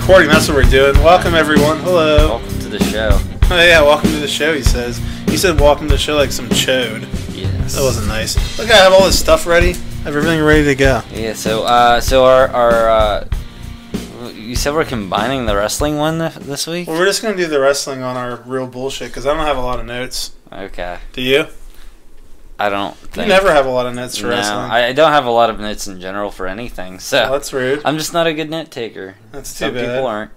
recording, that's what we're doing. Welcome, everyone. Hello. Welcome to the show. Oh, yeah, welcome to the show, he says. He said welcome to the show like some chode. Yes. That wasn't nice. Look, I have all this stuff ready. I have everything ready to go. Yeah, so our you said we're combining the wrestling one this week? Well, we're just going to do the wrestling on our real bullshit, because I don't have a lot of notes. Okay. Do you? I don't think. You never have a lot of notes for wrestling. I don't have a lot of notes in general for anything, so... Well, that's rude. I'm just not a good note taker. That's too Some bad. people aren't.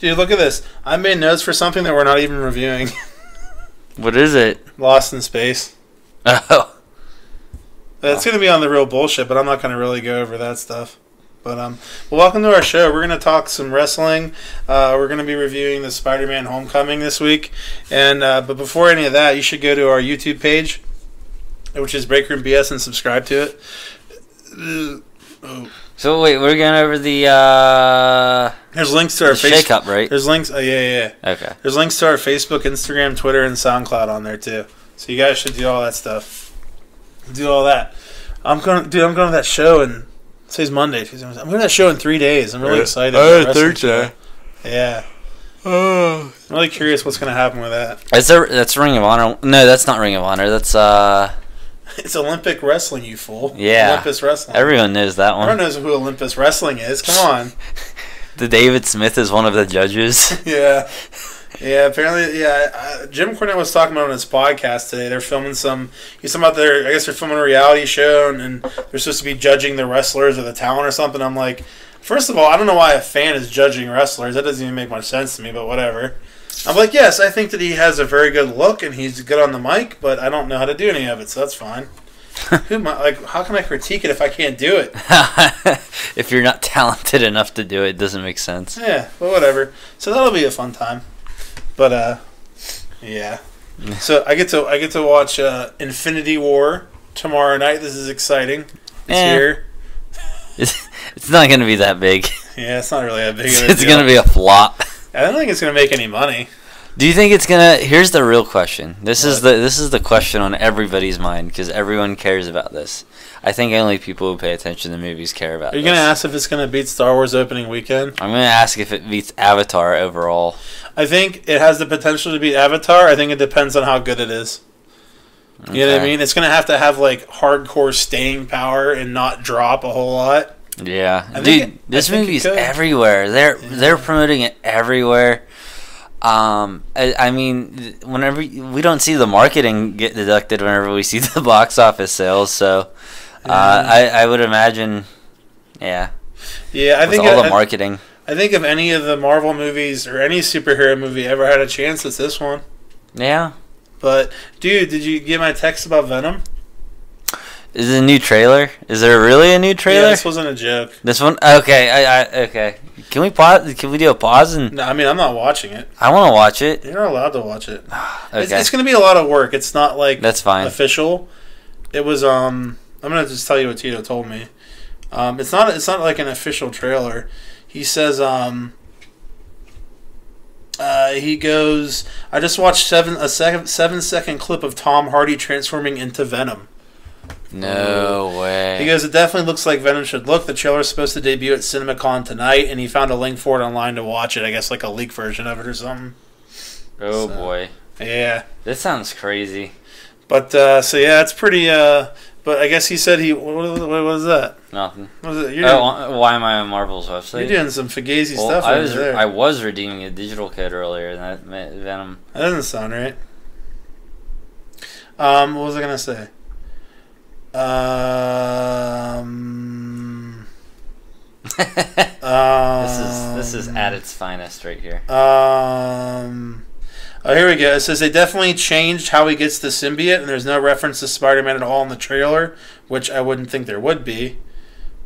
Dude, look at this. I made notes for something that we're not even reviewing. What is it? Lost in Space. Oh. It's going to be on the real bullshit, but I'm not going to really go over that stuff. But well, welcome to our show. We're going to talk some wrestling. We're going to be reviewing the Spider-Man Homecoming this week. And but before any of that, you should go to our YouTube page, which is Breakroom BS, and subscribe to it. So wait, we're going over the There's links to our Shake Up, right? There's links. Oh, yeah. Okay. There's links to our Facebook, Instagram, Twitter, and SoundCloud on there too. So you guys should do all that stuff. Do all that. I'm going to that show and today's Monday. I'm going to that show in 3 days. I'm really excited. Thursday. Yeah. I'm really curious what's going to happen with that. That's Ring of Honor. No, that's not Ring of Honor. That's It's Olympic Wrestling, you fool. Yeah. Olympus Wrestling. Everyone knows that one. Everyone knows who Olympus Wrestling is. Come on. The David Smith is one of the judges. Yeah. Yeah, apparently, Jim Cornette was talking about on his podcast today. They're filming he's talking about I guess they're filming a reality show, and they're supposed to be judging the wrestlers or the talent or something. I'm like, first of all, I don't know why a fan is judging wrestlers. That doesn't even make much sense to me, but whatever. I'm like, yes, I think that he has a very good look, and he's good on the mic, but I don't know how to do any of it, so that's fine. How can I critique it if I can't do it? If you're not talented enough to do it, it doesn't make sense. Yeah, but whatever. So that'll be a fun time. But yeah. So I get to watch Infinity War tomorrow night. This is exciting. It's here. It's not going to be that big. Yeah, it's not really that big. It's going to be a flop. I don't think it's going to make any money. Do you think it's going to... Here's the real question. This is the question on everybody's mind, because everyone cares about this. I think only people who pay attention to movies care about this. Are you going to ask if it's going to beat Star Wars opening weekend? I'm going to ask if it beats Avatar overall. I think it has the potential to beat Avatar. I think it depends on how good it is. You know what I mean? It's going to have like hardcore staying power and not drop a whole lot. Yeah. Dude, this movie's everywhere. They're promoting it everywhere. I mean, whenever we don't see the marketing get deducted whenever we see the box office sales, so I would imagine, yeah. I think all the marketing. I think if any of the Marvel movies or any superhero movie ever had a chance, it's this one. Yeah. But dude, did you get my text about Venom? Is it a new trailer? Is there really a new trailer? Yeah, this wasn't a joke. This one? Okay, okay. Can we pause? Can we do a pause? No, I mean, I'm not watching it. I want to watch it. You're not allowed to watch it. Okay. It's going to be a lot of work. It's not like that's fine. Official. It was I'm going to just tell you what Tito told me. It's not like an official trailer. He says he goes, I just watched a 7-second clip of Tom Hardy transforming into Venom. No way. He goes, it definitely looks like Venom should look. The trailer is supposed to debut at CinemaCon tonight, and he found a link for it online to watch it. I guess like a leak version of it or something. Oh, so, boy. Yeah. This sounds crazy. But, so yeah, it's pretty, but I guess he said what was that? Nothing. What was it? Why am I on Marvel's website? You're doing some fugazi stuff over there. I was redeeming a digital code earlier, and that meant Venom. That doesn't sound right. What was I going to say? This is at its finest right here. Oh, here we go. It says they definitely changed how he gets the symbiote, and there's no reference to Spider-Man at all in the trailer, which I wouldn't think there would be.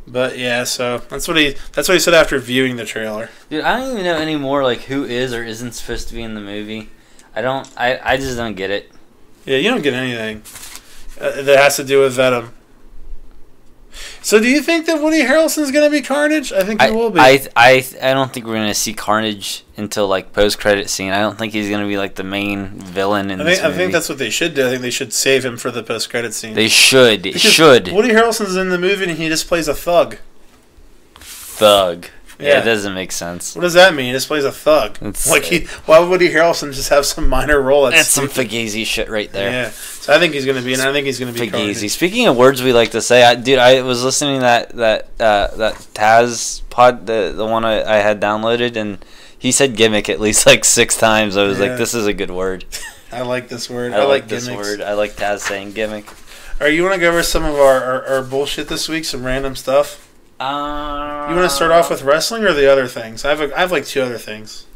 But yeah, so that's what he said after viewing the trailer. Dude, I don't even know anymore like who is or isn't supposed to be in the movie. I just don't get it. Yeah, you don't get anything that has to do with Venom. So do you think that Woody Harrelson's going to be Carnage? I think he will be. I don't think we're going to see Carnage until like post-credit scene. I don't think he's going to be like the main villain in this movie. I think that's what they should do. I think they should save him for the post-credit scene. They should. Woody Harrelson's in the movie and he just plays a thug. Thug. Yeah, it doesn't make sense. What does that mean? He just plays a thug. Why would Woody Harrelson just have some minor role? That's some Fugazi shit right there. Yeah, so I think he's going to be, and I think he's going to be Fugazi. Speaking of words we like to say, I was listening to that Taz pod, the one I had downloaded, and he said gimmick at least like 6 times. I was like, this is a good word. I like this word. I like this word. I like Taz saying gimmick. All right, you want to go over some of our bullshit this week? Some random stuff. You want to start off with wrestling or the other things? I have like 2 other things.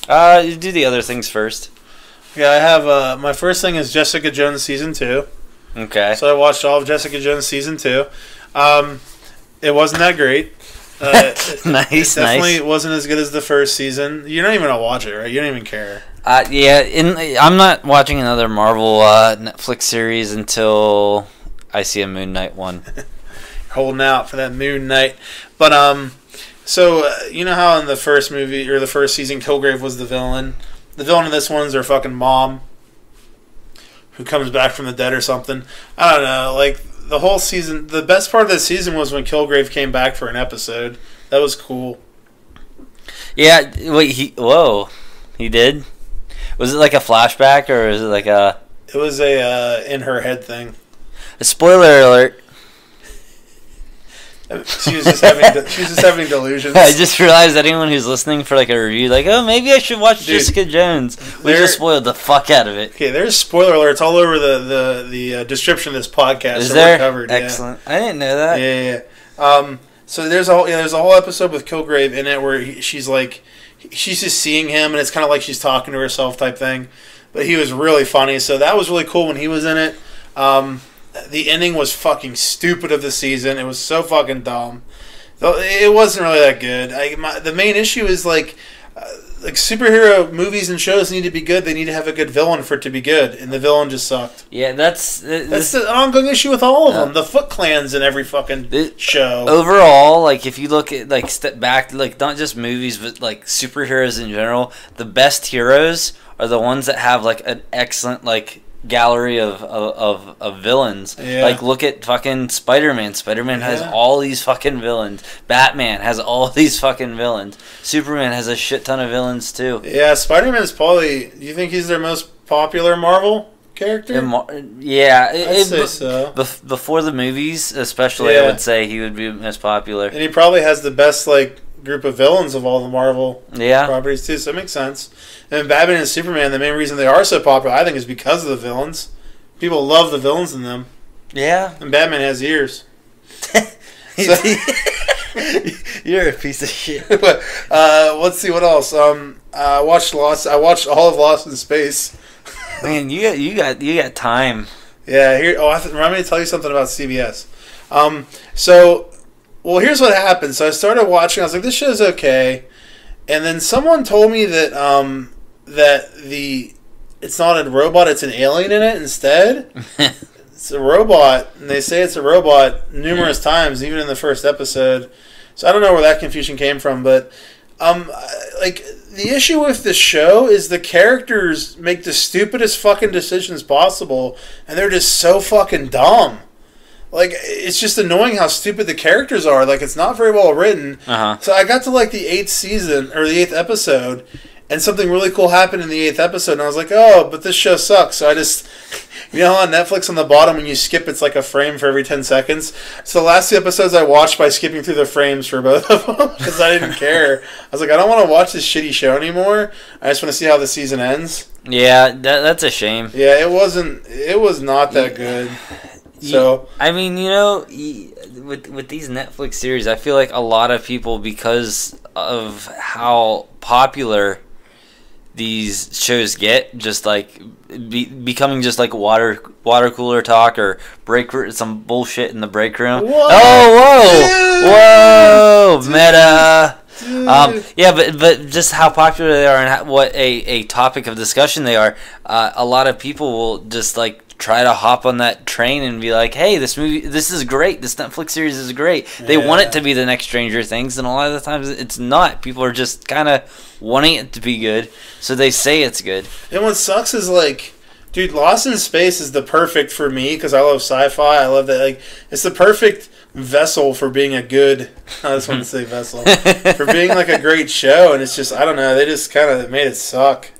You do the other things first. Yeah, I have. My first thing is Jessica Jones season 2. Okay. So I watched all of Jessica Jones season 2. It wasn't that great. Nice. It definitely wasn't as good as the first season. You're not even gonna watch it, right? You don't even care. I'm not watching another Marvel Netflix series until I see a Moon Knight one. Holding out for that Moon Knight, but so you know how in the first movie or the first season, Kilgrave was the villain. The villain of this one's their fucking mom, who comes back from the dead or something. I don't know. Like the whole season, the best part of the season was when Kilgrave came back for an episode. That was cool. Yeah. Wait. He did. Was it like a flashback or is it like a? It was a in her head thing. A spoiler alert. She was just having delusions. I just realized that anyone who's listening for like a review, like, oh, maybe I should watch Jessica Jones. We just spoiled the fuck out of it. Okay, there's spoiler alerts all over the description of this podcast. Is there? Covered, excellent. Yeah. I didn't know that. Yeah. So there's a whole episode with Kilgrave in it where she's just seeing him and it's kind of like she's talking to herself type thing. But he was really funny, so that was really cool when he was in it. The ending was fucking stupid of the season. It was so fucking dumb. It wasn't really that good. The main issue is like superhero movies and shows need to be good. They need to have a good villain for it to be good, and the villain just sucked. Yeah, that's the ongoing issue with all of them. The Foot Clans in every fucking show. Overall, like if you look at like step back, like not just movies, but like superheroes in general, the best heroes are the ones that have like an excellent like gallery of villains. Yeah. Like look at fucking Spiderman. Spiderman has all these fucking villains. Batman has all these fucking villains. Superman has a shit ton of villains too. Yeah, Spider-Man's probably. Do you think he's their most popular Marvel character? I'd say so. Before the movies, especially, I would say he would be most popular. And he probably has the best like group of villains of all the Marvel properties too. So it makes sense. And Batman and Superman, the main reason they are so popular, I think, is because of the villains. People love the villains in them. Yeah. And Batman has ears. You're a piece of shit. But, let's see what else. I watched all of Lost in Space. Man, you got time. Yeah. Remind me to tell you something about CBS. Well, here's what happened. So I started watching. I was like, this show's okay. And then someone told me that it's not a robot, it's an alien in it instead. It's a robot, and they say it's a robot numerous times, even in the first episode. So I don't know where that confusion came from, but like the issue with the show is the characters make the stupidest fucking decisions possible, and they're just so fucking dumb. Like, it's just annoying how stupid the characters are. Like, it's not very well written. So I got to, like, the 8th season, or the 8th episode, and something really cool happened in the 8th episode, and I was like, oh, but this show sucks. So I just, you know how on Netflix on the bottom when you skip, it's like a frame for every 10 seconds? So the last 2 episodes I watched by skipping through the frames for both of them, because I didn't care. I was like, I don't want to watch this shitty show anymore. I just want to see how the season ends. Yeah, that's a shame. Yeah, it was not that good. So I mean, you know, with these Netflix series, I feel like a lot of people, because of how popular these shows get, just like becoming just like water cooler talk or some bullshit in the break room. Whoa, meta. But just how popular they are and what a topic of discussion they are. A lot of people will just like try to hop on that train and be like, hey, this is great. This Netflix series is great. They want it to be the next Stranger Things, and a lot of the times it's not. People are just kind of wanting it to be good, so they say it's good. And what sucks is, like, dude, Lost in Space is the perfect for me, because I love sci-fi. I love that. Like, it's the perfect vessel for being a good. I just want to say vessel for being like a great show, and it's just I don't know. They just kind of made it suck.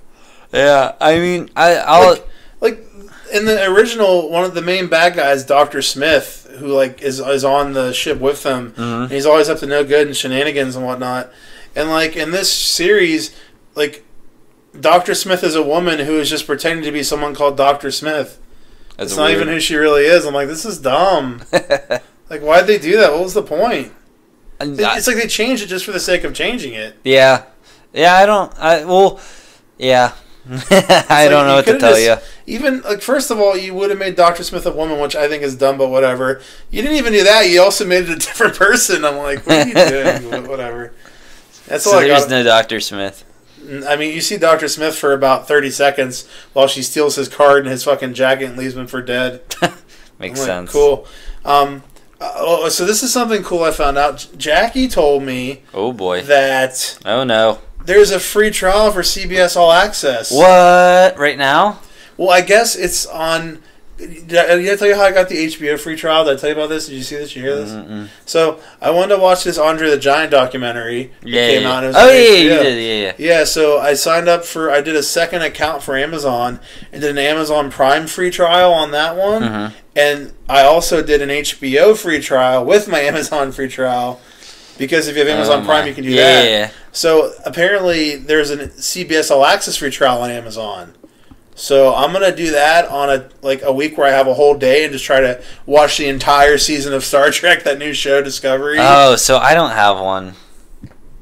Yeah, I mean, I'll like in the original, one of the main bad guys, Dr. Smith, who like is on the ship with them, and he's always up to no good and shenanigans and whatnot. And like in this series, like Dr. Smith is a woman who is just pretending to be someone called Dr. Smith. It's not even who she really is. I'm like, this is dumb. Like, why'd they do that? What was the point? It's like they changed it just for the sake of changing it. Yeah. Yeah, I don't know what to tell you. Even, like, first of all, you would have made Dr. Smith a woman, which I think is dumb, but whatever. You didn't even do that. You also made it a different person. I'm like, what are you doing? Whatever. That's all I got. There's no Dr. Smith. I mean, you see Dr. Smith for about 30 seconds while she steals his card and his fucking jacket and leaves him for dead. Makes sense. Cool. So this is something cool I found out. Jackie told me. Oh boy. That. Oh no. There's a free trial for CBS All Access. What? Right now? Well, I guess it's on. Did I tell you how I got the HBO free trial? Did I tell you about this? Did you see this? Did you hear this? Mm-mm. So I wanted to watch this Andre the Giant documentary. Yeah, came out. And it was you did, yeah. Yeah, so I signed up I did a second account for Amazon and did an Amazon Prime free trial on that one. Mm-hmm. And I also did an HBO free trial with my Amazon free trial. Because if you have Amazon Prime, you can do that. Yeah. So apparently there's a CBS All Access free trial on Amazon. So I'm going to do that on a week where I have a whole day and just try to watch the entire season of Star Trek, that new show, Discovery. Oh, so I don't have one.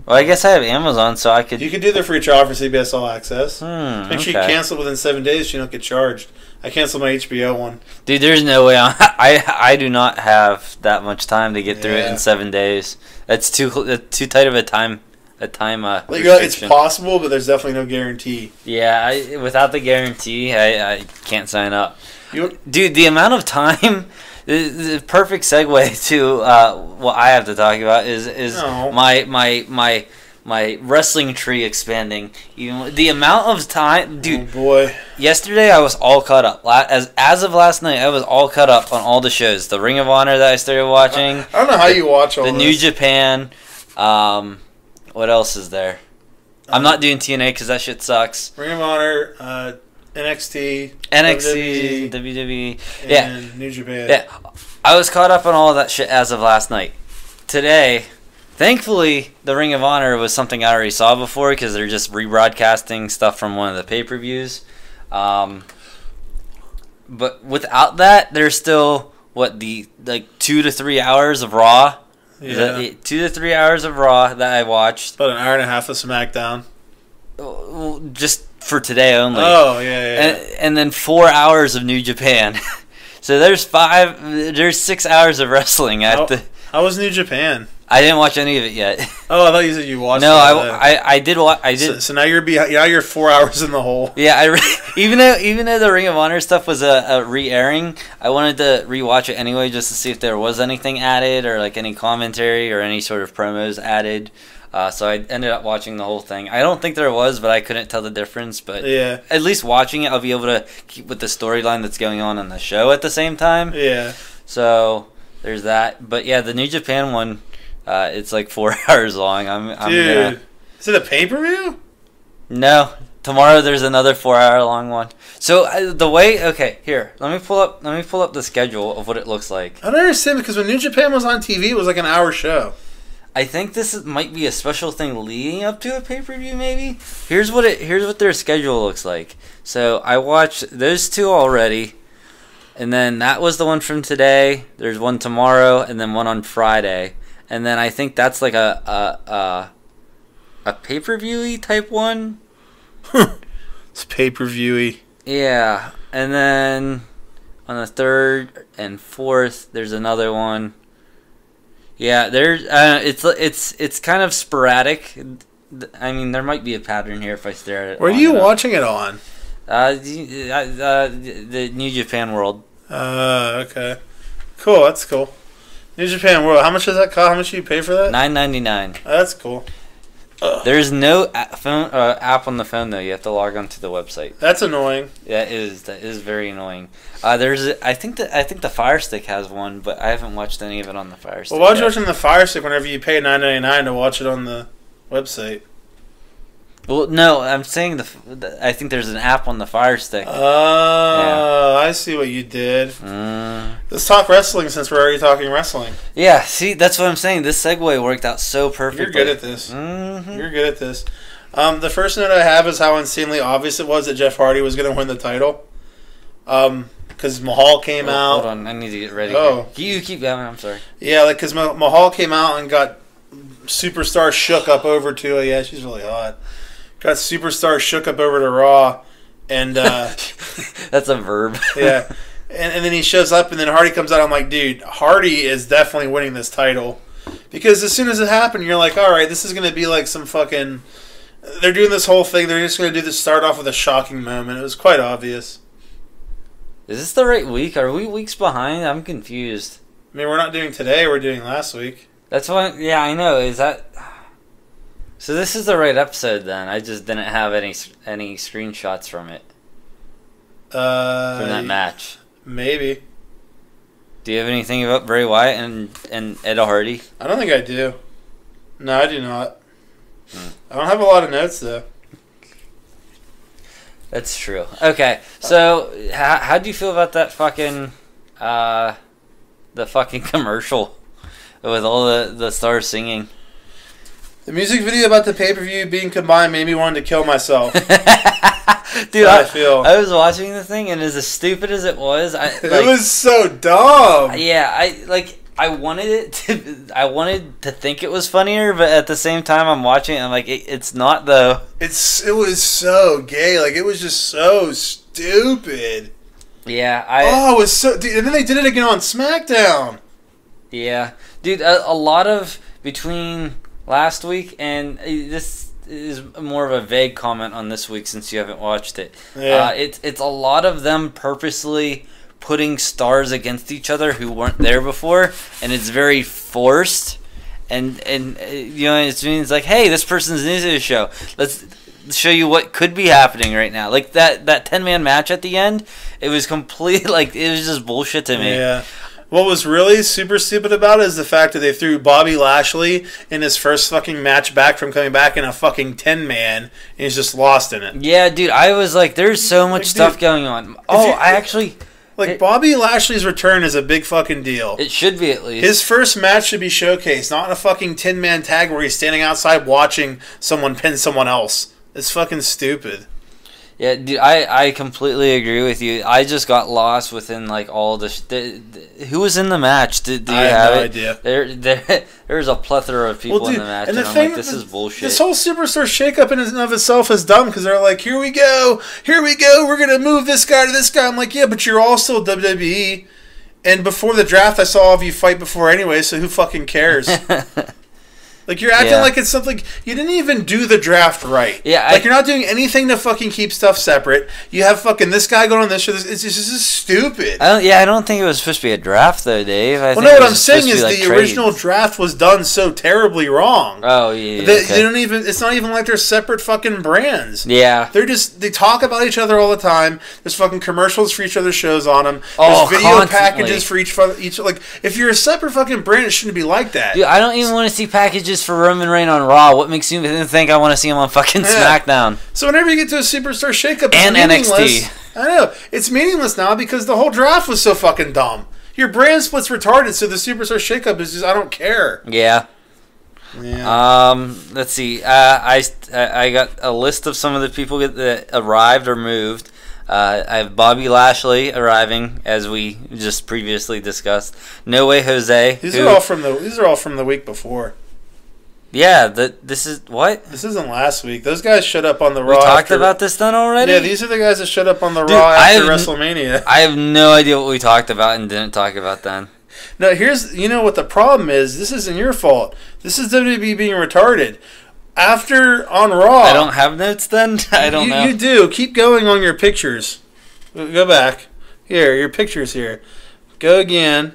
Well, I guess I have Amazon, so I could... You could do the free trial for CBS All Access. Make sure you cancel within 7 days so you don't get charged. I canceled my HBO one. Dude, there's no way. I do not have that much time to get through it in 7 days. That's too tight of a time... it's possible, but there's definitely no guarantee. Yeah, without the guarantee, I can't sign up. Dude, the amount of time, the perfect segue to what I have to talk about is my wrestling tree expanding. The amount of time, dude. Oh boy! Yesterday I was all caught up. As of last night, I was all caught up on all the shows. The Ring of Honor that I started watching. I don't know how you watch all the New Japan. What else is there? I'm not doing TNA because that shit sucks. Ring of Honor, NXT, WWE, and New Japan. Yeah, I was caught up on all of that shit as of last night. Today, thankfully, the Ring of Honor was something I already saw before because they're just rebroadcasting stuff from one of the pay-per-views. But without that, there's still 2 to 3 hours of Raw. Yeah. 2 to 3 hours of Raw that I watched. About an hour and a half of SmackDown. Just for today only. Oh, yeah. And then 4 hours of New Japan. So there's 6 hours of wrestling. How was New Japan? I didn't watch any of it yet. Oh, I thought you said you watched. No, I did watch. I did. So now you're 4 hours in the hole. Yeah, even though the Ring of Honor stuff was a re-airing, I wanted to rewatch it anyway just to see if there was anything added or like any commentary or any sort of promos added. So I ended up watching the whole thing. I don't think there was, but I couldn't tell the difference. But yeah, at least watching it, I'll be able to keep with the storyline that's going on in the show at the same time. Yeah. So there's that. But yeah, the New Japan one. It's like 4 hours long. Dude, is it a pay-per-view? No, tomorrow there's another 4 hour long one. So here, let me pull up the schedule of what it looks like. I don't understand because when New Japan was on TV, it was like an hour show. I think this might be a special thing leading up to a pay-per-view. Maybe here's what their schedule looks like. So I watched those two already, and then that was the one from today. There's one tomorrow, and then one on Friday. And then I think that's like a pay-per-view-y type one. It's pay-per-view-y. Yeah. And then on the 3rd and 4th, there's another one. Yeah, there's it's kind of sporadic. I mean, there might be a pattern here if I stare at it. Where are you watching it on? The New Japan World. Okay. Cool, that's cool. New Japan World. How much does that cost? How much do you pay for that? $9.99. That's cool. There's no app on the phone though. You have to log onto the website. That's annoying. That is very annoying. I think the Fire Stick has one, but I haven't watched any of it on the Fire Stick. Well, why would you watch it on the Fire Stick whenever you pay $9.99 to watch it on the website? Well, no, I'm saying I think there's an app on the Fire Stick. Oh, yeah. I see what you did. Let's talk wrestling since we're already talking wrestling. Yeah, see, that's what I'm saying. This segue worked out so perfectly. You're good at this. You're good at this. The first note I have is how insanely obvious it was that Jeff Hardy was going to win the title. Because Mahal came out. Hold on, I need to get ready. Oh. You keep going, I'm sorry. Yeah, because Mahal came out and got Superstar shook up over to... Yeah, she's really hot. Got Superstar shook up over to Raw, and that's a verb. Yeah, and then he shows up, and then Hardy comes out. I'm like, dude, Hardy is definitely winning this title, because as soon as it happened, you're like, all right, this is gonna be like some fucking. They're doing this whole thing. They're just gonna do this. Start off with a shocking moment. It was quite obvious. Is this the right week? Are we weeks behind? I'm confused. I mean, we're not doing today. We're doing last week. That's what. Yeah, I know. Is that? So this is the right episode then. I just didn't have any screenshots from it. From that match. Maybe. Do you have anything about Bray Wyatt and Ed Hardy? I don't think I do. No, I do not. I don't have a lot of notes though. That's true. Okay, so how do you feel about that fucking the fucking commercial with all the stars singing? The music video about the pay-per-view being combined made me want to kill myself. Dude, I was watching the thing, and as stupid as it was, it was so dumb. Yeah, I wanted to think it was funnier, but at the same time, I'm watching it, I'm like, it's not though. It was so gay, like it was just so stupid. Yeah, it was so. Dude, and then they did it again on SmackDown. Yeah, dude, a lot of between last week, and this is more of a vague comment on this week since you haven't watched it. Yeah. It's a lot of them purposely putting stars against each other who weren't there before, and it's very forced. And you know, it means like, hey, this person's new to the show. Let's show you what could be happening right now. Like that 10-man match at the end, it was complete. Like it was just bullshit to me. Yeah. What was really super stupid about it is the fact that they threw Bobby Lashley in his first fucking match back from coming back in a fucking 10-man, and he's just lost in it. Yeah, dude, I was like, there's so much stuff going on. Bobby Lashley's return is a big fucking deal. It should be, at least. His first match should be showcased, not in a fucking 10-man tag where he's standing outside watching someone pin someone else. It's fucking stupid. Yeah, dude, I completely agree with you. I just got lost within like all the who was in the match? Do you have no it? Idea. There's a plethora of people in the match, and I'm like, this is bullshit. This whole Superstar shakeup in and of itself is dumb because they're like, here we go, we're gonna move this guy to this guy. I'm like, yeah, but you're all still WWE. And before the draft, I saw all of you fight before anyway, so who fucking cares? Like, you're acting like it's something... You didn't even do the draft right. Yeah, you're not doing anything to fucking keep stuff separate. You have fucking this guy going on this show. It's just stupid. I don't think it was supposed to be a draft, though, Dave. What I'm saying is the original draft was done so terribly wrong. Oh, yeah. They don't even... It's not even like they're separate fucking brands. Yeah. They talk about each other all the time. There's fucking commercials for each other's shows on them. There's video packages for each... Like, if you're a separate fucking brand, it shouldn't be like that. Dude, I don't even want to see packages for Roman Reigns on Raw. What makes you think I want to see him on fucking SmackDown? So whenever you get to a Superstar shakeup, and NXT, I know it's meaningless now because the whole draft was so fucking dumb. Your brand split's retarded, so the Superstar shakeup is just I don't care. Yeah. Let's see. I got a list of some of the people that arrived or moved. I have Bobby Lashley arriving, as we just previously discussed. No Way Jose. These are all from the week before. Yeah, this is what? This isn't last week. Those guys showed up on the Raw. We talked about this then already? Yeah, these are the guys that showed up on the Raw after WrestleMania. I have no idea what we talked about and didn't talk about then. No, what the problem is. This isn't your fault. This is WWE being retarded. After on Raw, I don't have notes then. I don't know. You do. Keep going on your pictures. Go back. Here, your pictures here. Go again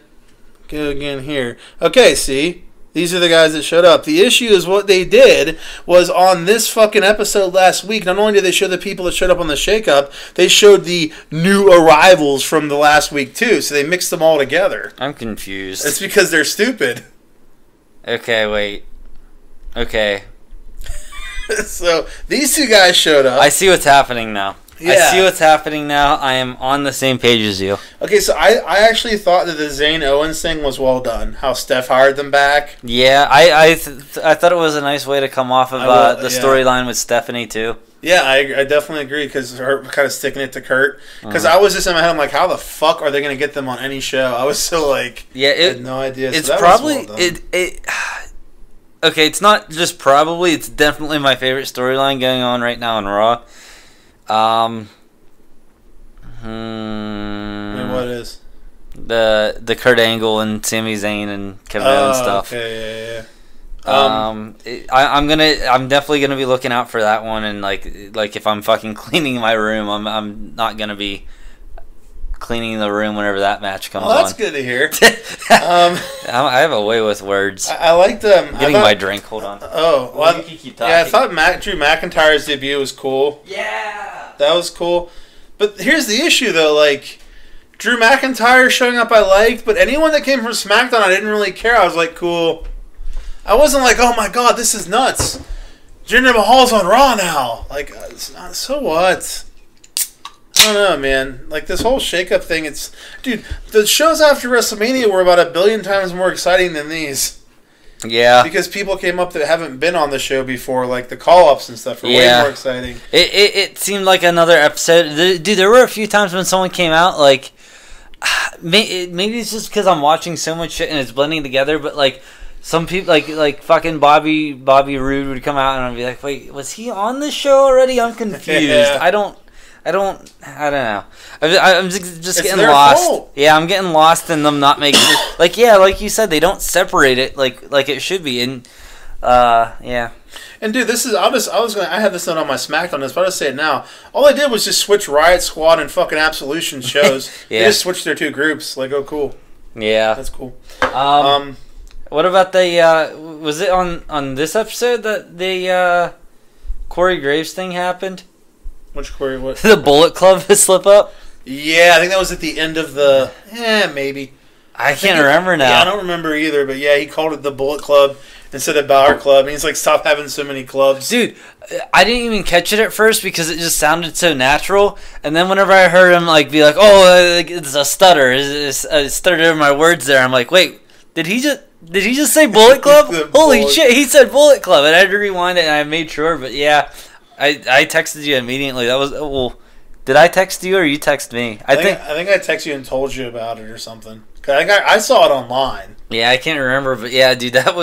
here. Okay, see. These are the guys that showed up. The issue is what they did was on this fucking episode last week, not only did they show the people that showed up on the shakeup, they showed the new arrivals from the last week too. So they mixed them all together. I'm confused. It's because they're stupid. Okay, wait. Okay. So these two guys showed up. I see what's happening now. Yeah. I see what's happening now. I am on the same page as you. Okay, so I actually thought that the Zane Owens thing was well done. How Steph hired them back. Yeah, I thought it was a nice way to come off of the storyline with Stephanie too. Yeah, I definitely agree because her kind of sticking it to Kurt. Because I was just in my head, I'm like, how the fuck are they going to get them on any show? I was so like, I had no idea. It's probably okay, it's not just probably. It's definitely my favorite storyline going on right now in Raw. Wait, what is the Kurt Angle and Sami Zayn and Kevin Owens stuff? Okay, yeah. I'm definitely gonna be looking out for that one, and like if I'm fucking cleaning my room, I'm not gonna be cleaning the room whenever that match comes on. That's good to hear. I have a way with words. I like them. Getting my drink. Hold on. Oh, well, you keep talking. Yeah, I thought Drew McIntyre's debut was cool. Yeah, that was cool. But here's the issue, though. Like, Drew McIntyre showing up, I liked, but anyone that came from SmackDown, I didn't really care. I was like, cool. I wasn't like, oh my god, this is nuts. Jinder Mahal's on Raw now. Like, so what? I don't know, man. Like, this whole shakeup thing, dude, the shows after WrestleMania were about 1 billion times more exciting than these. Yeah. Because people came up that haven't been on the show before, like the call-ups and stuff, were way more exciting. It seemed like another episode. Dude, there were a few times when someone came out, like, maybe it's just because I'm watching so much shit and it's blending together, but, like, some people, like fucking Bobby Roode would come out and I'd be like, wait, was he on the show already? I'm confused. Yeah. I don't know. I'm just getting lost. Fault. Yeah, I'm getting lost in them not making it. Like you said, they don't separate it like it should be. And yeah. And dude, this is I had this note on my Smackdown list, but I'll just say it now. All I did was just switch Riot Squad and fucking Absolution shows. Yeah. They just switched their two groups. Like, oh, cool. Yeah, that's cool. What about the? Was it on this episode that the Corey Graves thing happened? Which Corey? What? The Bullet Club slip up? Yeah, I think that was at the end of the... maybe. I can't remember now. Yeah, I don't remember either, but yeah, he called it the Bullet Club instead of Balor Club. And he's like, stop having so many clubs. Dude, I didn't even catch it at first because it just sounded so natural. And then whenever I heard him like be like, oh, it's a stutter. I stuttered over my words there. I'm like, wait, did he just say Bullet Club? Holy shit, he said Bullet Club. And I had to rewind it and I made sure, but yeah. I texted you immediately. That was did I text you or you text me? I think I texted you and told you about it or something. Cause I saw it online. Yeah, I can't remember, but yeah, dude, that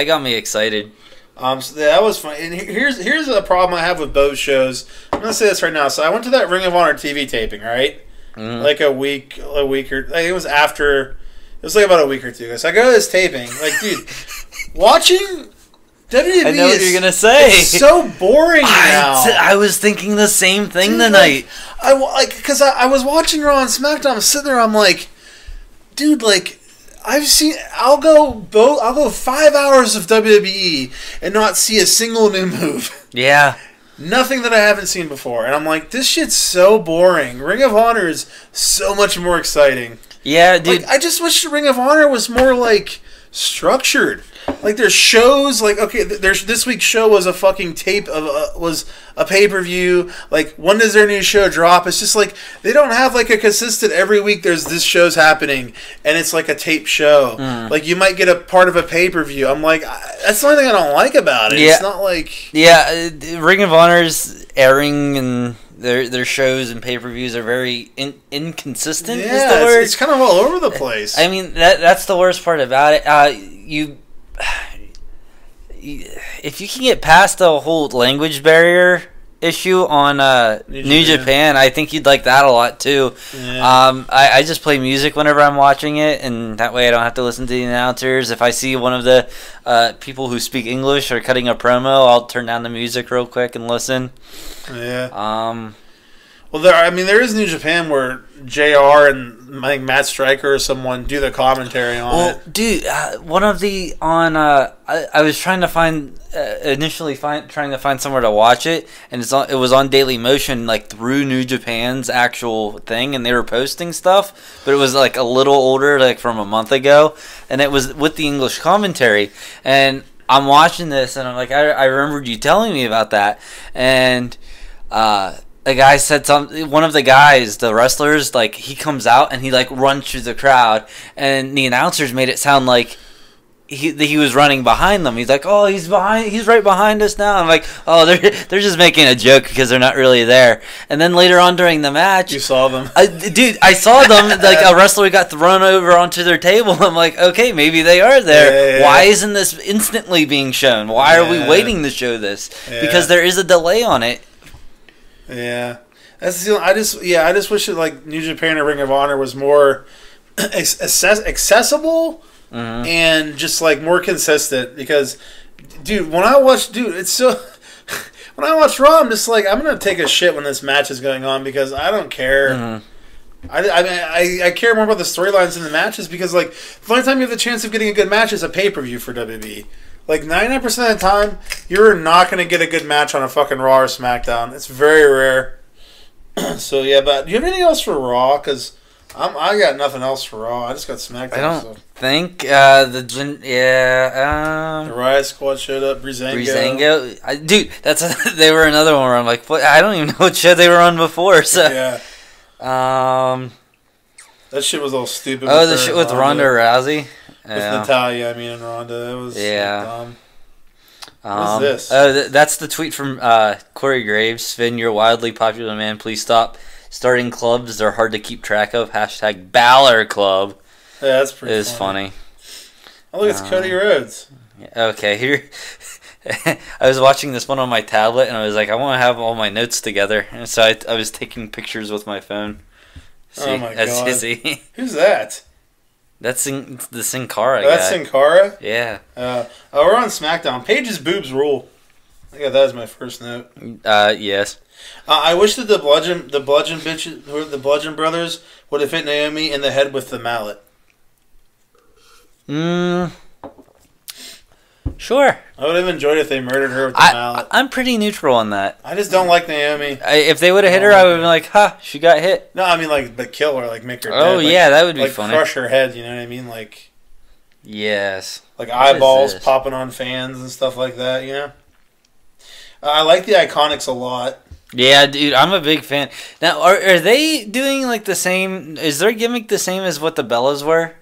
got me excited. So that was fun. And here's a problem I have with both shows. I'm gonna say this right now. So I went to that Ring of Honor TV taping, right? Mm-hmm. Like a week or like it was after. It was like about a week or two. So I go to this taping, like, dude, watching. WWE I know what you're gonna say. It's so boring now. I was thinking the same thing tonight. Because I was watching Raw and SmackDown. I'm sitting there. I'm like, dude, like, I'll go 5 hours of WWE and not see a single new move. Yeah. Nothing that I haven't seen before. And I'm like, this shit's so boring. Ring of Honor is so much more exciting. Yeah, dude. Like, I just wish Ring of Honor was more like structured. Like, there's shows, like, okay, this week's show was a fucking tape of was a pay-per-view. Like, when does their new show drop? It's just like they don't have like a consistent every week there's this show's happening and it's like a tape show. Like, you might get a part of a pay-per-view. I'm like, that's the only thing I don't like about it. Yeah. It's not like... Yeah, Ring of Honor's airing and their shows and pay-per-views are very inconsistent, is the word. It's kind of all over the place. I mean, that's the worst part about it. If you can get past the whole language barrier issue on New Japan, I think you'd like that a lot too. Yeah. I just play music whenever I'm watching it, and that way I don't have to listen to the announcers. If I see one of the people who speak English are cutting a promo, I'll turn down the music real quick and listen. Yeah. Well, Well, there is New Japan where JR and I think Matt Stryker or someone do the commentary on it. Dude, one of the I was trying to find trying to find somewhere to watch it, and it was on Daily Motion, like through New Japan's actual thing, and they were posting stuff, but it was like a little older, like from a month ago, and it was with the English commentary, and I'm watching this, and I'm like, I remembered you telling me about that, and the guy said something. One of the guys, the wrestlers, like he comes out and he like runs through the crowd, and the announcers made it sound like he was running behind them. He's like, "Oh, he's right behind us now." I'm like, "Oh, they're just making a joke because they're not really there." And then later on during the match, you saw them, I saw them. Like a wrestler got thrown over onto their table. I'm like, okay, maybe they are there. Yeah. Why isn't this instantly being shown? Why are we waiting to show this? Yeah. Because there is a delay on it. Yeah, that's the. I just wish that like New Japan or Ring of Honor was more accessible and just like more consistent. Because, dude, when I watch Raw, I'm just like I'm gonna take a shit when this match is going on because I don't care. I care more about the storylines than the matches because like the only time you have the chance of getting a good match is a pay-per-view for WWE. Like 99% of the time, you're not going to get a good match on a fucking Raw or SmackDown. It's very rare. So yeah, but do you have anything else for Raw? Because I got nothing else for Raw. I just got SmackDown. I don't think the Riot Squad showed up. Breezango, dude, they were another one where I'm like, I don't even know what show they were on before. So yeah, that shit was all stupid. Oh, the shit with Ronda Rousey. With Natalya, and Ronda. It was dumb. What's this? That's the tweet from Corey Graves. Finn, you're a wildly popular man. Please stop starting clubs. They're hard to keep track of. # Balor Club. Yeah, that's pretty funny. Oh, look, it's Cody Rhodes. Okay, here. I was watching this one on my tablet, and I was like, I want to have all my notes together. And so I was taking pictures with my phone. See, oh, my God. Izzy. Who's that? That's the Sin Cara guy. That's Sin Cara? Yeah. We're on SmackDown. Paige's boobs rule. I got that as my first note. Yes. I wish that the Bludgeon brothers would have hit Naomi in the head with the mallet. Sure. I would have enjoyed if they murdered her with the mallet. I'm pretty neutral on that. I just don't like Naomi. If they would have hit her, I would have been like, "Ha, she got hit." No, I mean but kill her, like make her. Oh dead. Yeah, that would be funny. Crush her head. You know what I mean? Like. Yes. Like eyeballs popping on fans and stuff like that. You know. I like the Iconics a lot. Yeah, dude, I'm a big fan. Now, are they doing like the same? Is their gimmick the same as what the Bellas were?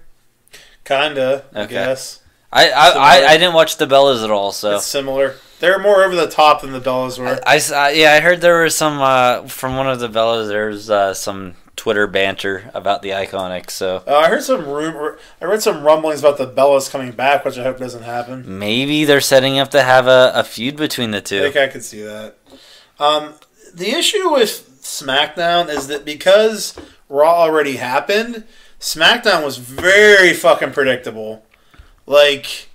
Kinda, I guess. I didn't watch the Bellas at all, so it's similar. They're more over the top than the Bellas were. I heard there was some from one of the Bellas. There's some Twitter banter about the Iconics. So I heard I read some rumblings about the Bellas coming back, which I hope doesn't happen. Maybe they're setting up to have a feud between the two. I think I could see that. The issue with SmackDown is that because Raw already happened, SmackDown was very fucking predictable. Like,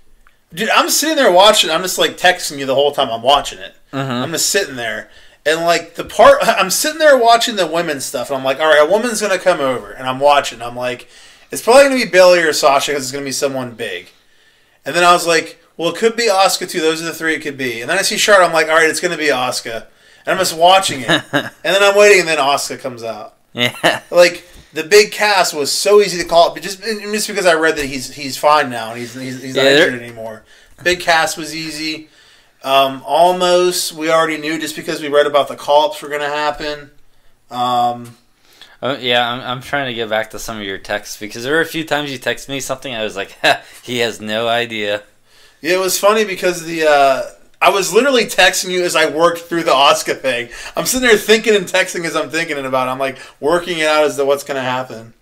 dude, I'm sitting there watching. I'm just like texting you the whole time I'm watching it. I'm just sitting there, and like I'm sitting there watching the women's stuff, and I'm like, all right, a woman's gonna come over, and I'm watching. I'm like, it's probably gonna be Bayley or Sasha because it's gonna be someone big. And then I was like, well, it could be Asuka too. Those are the three it could be. And then I see Charlotte. I'm like, all right, it's gonna be Asuka. And I'm just watching it, and then I'm waiting, and then Asuka comes out. Yeah, like. The big cast was so easy to call, but just because I read that he's fine now and he's not injured anymore. Big cast was easy. Almost we already knew just because we read about the call-ups were going to happen. I'm trying to get back to some of your texts because there were a few times you texted me something I was like, he has no idea. Yeah, it was funny because I was literally texting you as I worked through the Asuka thing. I'm sitting there thinking and texting as I'm thinking about it. I'm like working it out as to what's going to happen.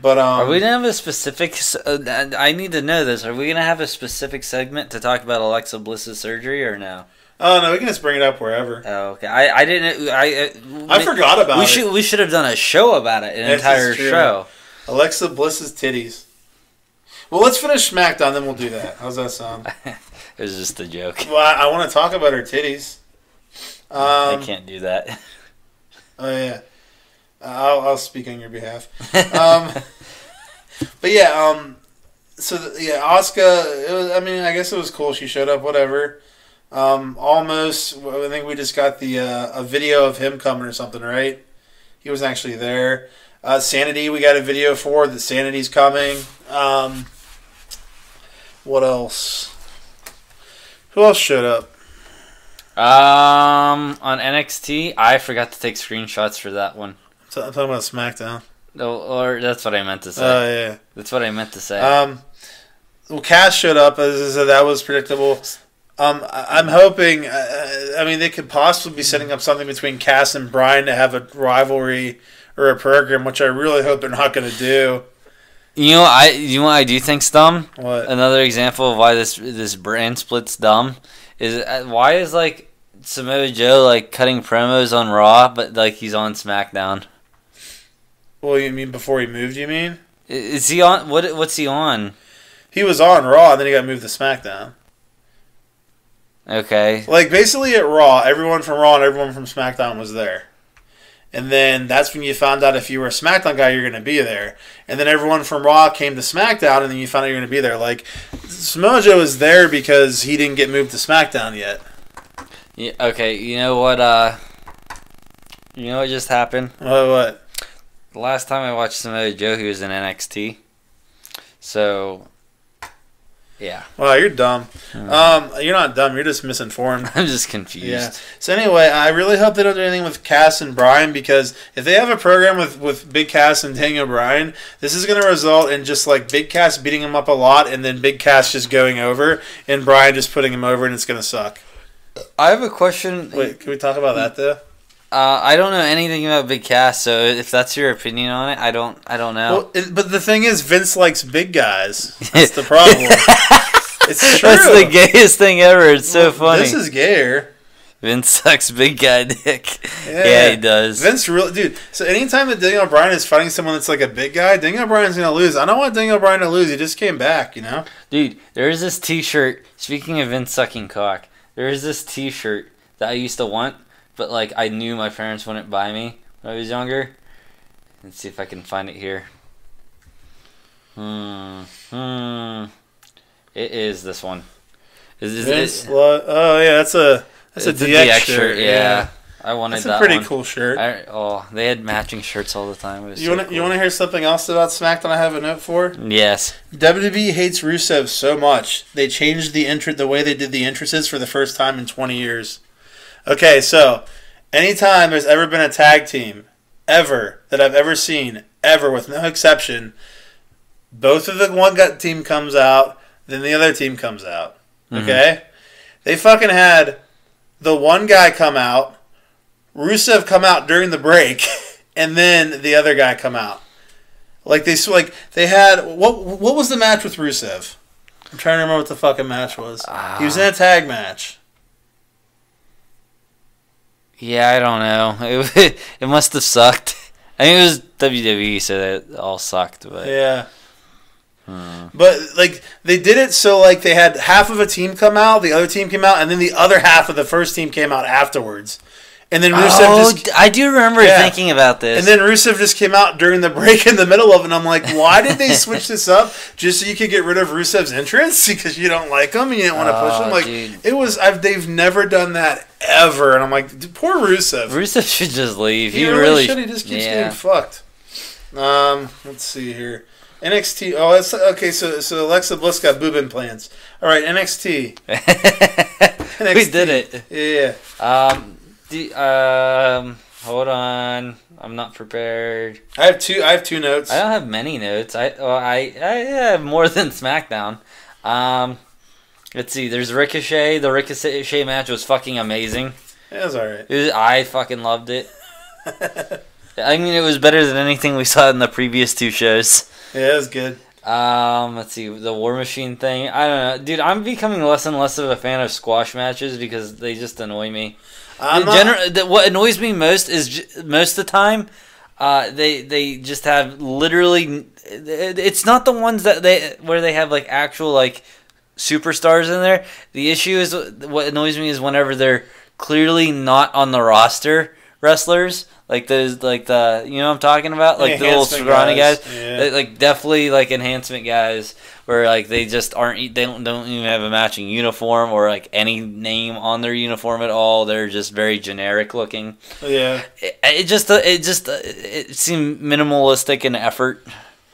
But are we going to have a specific... I need to know this. Are we going to have a specific segment to talk about Alexa Bliss's surgery or no? Oh, no, we can just bring it up wherever. Oh, okay. I didn't... I forgot about it. We should have done a show about it, an entire show. Alexa Bliss's titties. Well, let's finish SmackDown, then we'll do that. How's that sound? It was just a joke. Well, I want to talk about her titties. I can't do that. Oh, yeah. I'll speak on your behalf. But yeah, Asuka. It was, I mean, I guess it was cool. She showed up. Whatever. Almost. I think we just got the a video of him coming or something, right? He was actually there. Sanity, we got a video for that. Sanity's coming. What else? Who else showed up? On NXT, I forgot to take screenshots for that one. I'm talking about SmackDown. No, or that's what I meant to say. Oh yeah, that's what I meant to say. Well, Cass showed up, as that was predictable. I'm hoping. I mean, they could possibly be setting up something between Cass and Bryan to have a rivalry or a program, which I really hope they're not going to do. You know, I do think's dumb. What? Another example of why this brand split's dumb is why is like Samoa Joe like cutting promos on Raw, but like he's on SmackDown. Well, you mean before he moved? You mean? Is he on? What's he on? He was on Raw, and then he got moved to SmackDown. Okay. Like basically at Raw, everyone from Raw and everyone from SmackDown was there. And then that's when you found out if you were a SmackDown guy, you're going to be there. And then everyone from Raw came to SmackDown, and then you found out you're going to be there. Like, Samoa Joe is there because he didn't get moved to SmackDown yet. Yeah, okay, you know what just happened? What? The last time I watched Samoa Joe, he was in NXT. So, yeah. Wow, you're dumb. You're not dumb. You're just misinformed. I'm just confused. Yeah. So anyway, I really hope they don't do anything with Cass and Bryan, because if they have a program with Big Cass and Daniel Bryan, this is going to result in just like Big Cass beating him up a lot, and then Big Cass just going over, and Bryan just putting him over, and it's going to suck. I have a question. Wait, can we talk about that though? I don't know anything about Big Cass, so if that's your opinion on it, I don't know. Well, but the thing is, Vince likes big guys. That's the problem. It's true. That's the gayest thing ever. It's so funny. This is gayer. Vince sucks big guy dick. Yeah, he does. Vince really, dude. So anytime that Daniel Bryan is fighting someone that's like a big guy, Daniel Bryan's gonna lose. I don't want Daniel Bryan to lose. He just came back, you know. Dude, there's this T-shirt. Speaking of Vince sucking cock, there's this T-shirt that I used to want, but like I knew my parents wouldn't buy me when I was younger. Let's see if I can find it here. It is this one. Vince oh yeah, that's a DX shirt. Yeah. I wanted that. That's a pretty cool shirt. They had matching shirts all the time. You want to hear something else about SmackDown I have a note for? Yes. WWE hates Rusev so much they changed the way they did the entrances for the first time in 20 years. Okay, so anytime there's ever been a tag team ever that I've ever seen, ever with no exception, both of the one team comes out, then the other team comes out. Okay? They fucking had the one guy come out, Rusev come out during the break, and then the other guy come out. Like they had what was the match with Rusev? I'm trying to remember what the fucking match was. He was in a tag match. Yeah, I don't know. It must have sucked. I mean, it was WWE, so that all sucked. But yeah. But like they did it so like they had half of a team come out, the other team came out, and then the other half of the first team came out afterwards. And then Rusev I do remember thinking about this. And then Rusev just came out during the break in the middle of it, and I'm like, why did they switch this up? Just so you could get rid of Rusev's entrance? Because you don't like him and you didn't want to push him? Like, dude. They've never done that ever. And I'm like, poor Rusev. Rusev should just leave. He really should. He just keeps getting fucked. Let's see here. NXT. Oh, it's okay. So Alexa Bliss got boob implants. All right, NXT. NXT. We did it. Yeah. Hold on. I'm not prepared. I have two notes. I don't have many notes. I have more than SmackDown. Let's see. There's Ricochet. The Ricochet match was fucking amazing. It was alright. I fucking loved it. I mean, it was better than anything we saw in the previous two shows. Yeah, it was good. Let's see, the War Machine thing. I don't know, dude. I'm becoming less and less of a fan of squash matches because they just annoy me. What annoys me most is most of the time, they just have literally. It's not the ones where they have like actual like superstars in there. The issue is what annoys me is whenever they're clearly not on the roster wrestlers, like those, like the, you know what I'm talking about, like the little scrawny guys, yeah. like definitely like enhancement guys, where like they just aren't, they don't even have a matching uniform or like any name on their uniform at all. They're just very generic looking. Yeah, it seemed minimalistic in effort.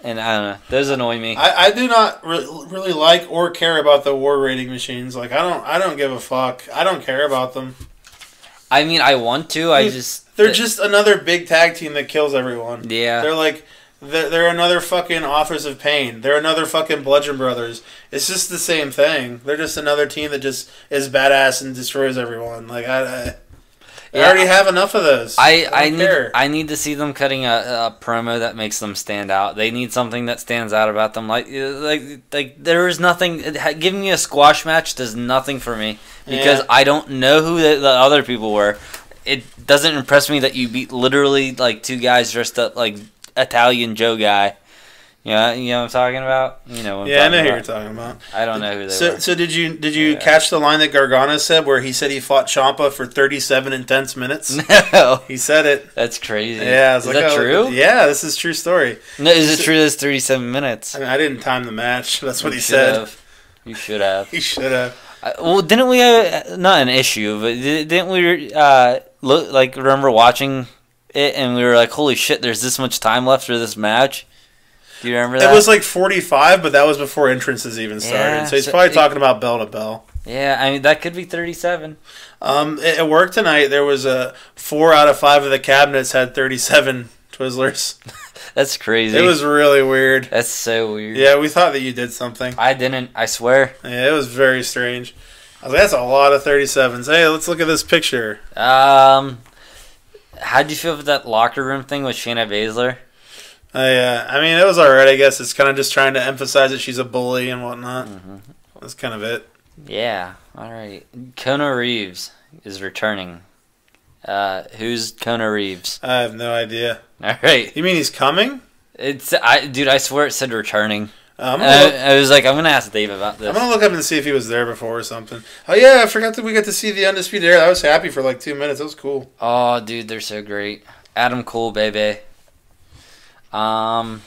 And I don't know. Those annoy me. I do not really like or care about the war rating machines. Like I don't give a fuck. I don't care about them. I mean, I want to. They're just another big tag team that kills everyone. Yeah. They're like they're another fucking Authors of Pain. They're another fucking Bludgeon Brothers. It's just the same thing. They're just another team that just is badass and destroys everyone. Like I already have enough of those. I need to see them cutting a promo that makes them stand out. They need something that stands out about them. Like there is nothing. Giving me a squash match does nothing for me because I don't know who the other people were. It doesn't impress me that you beat literally like two guys dressed up like Italian Joe guy. Yeah, you know what I'm talking about? You know what I'm I know who you're talking about. I don't know who they were. So did you catch the line that Gargano said where he said he fought Ciampa for 37 intense minutes? No. He said it. That's crazy. Yeah. Is that true? Yeah, this is a true story. No, is it true that's 37 minutes? I mean, I didn't time the match. That's what he said. You should have. He should have. Well, didn't we have, not an issue, but didn't we remember watching it and we were like, holy shit, there's this much time left for this match? Do you remember that? It was like 45, but that was before entrances even started. Yeah, so he's probably talking about bell to bell. Yeah, I mean, that could be 37. At work tonight, there was 4 out of 5 of the cabinets had 37 Twizzlers. That's crazy. It was really weird. That's so weird. Yeah, we thought that you did something. I didn't, I swear. Yeah, it was very strange. I was like, that's a lot of 37s. Hey, let's look at this picture. How'd you feel about that locker room thing with Shayna Baszler? Yeah, I mean, it was alright, I guess. It's kind of just trying to emphasize that she's a bully and whatnot. Mm-hmm. That's kind of it. Yeah, alright. Kona Reeves is returning. Who's Kona Reeves? I have no idea. Alright. You mean he's coming? Dude, I swear it said returning. I was like, I'm going to ask Dave about this. I'm going to look up and see if he was there before or something. Oh, yeah, I forgot that we got to see the Undisputed Era. I was happy for like 2 minutes. That was cool. Oh, dude, they're so great. Adam Cole, baby. Now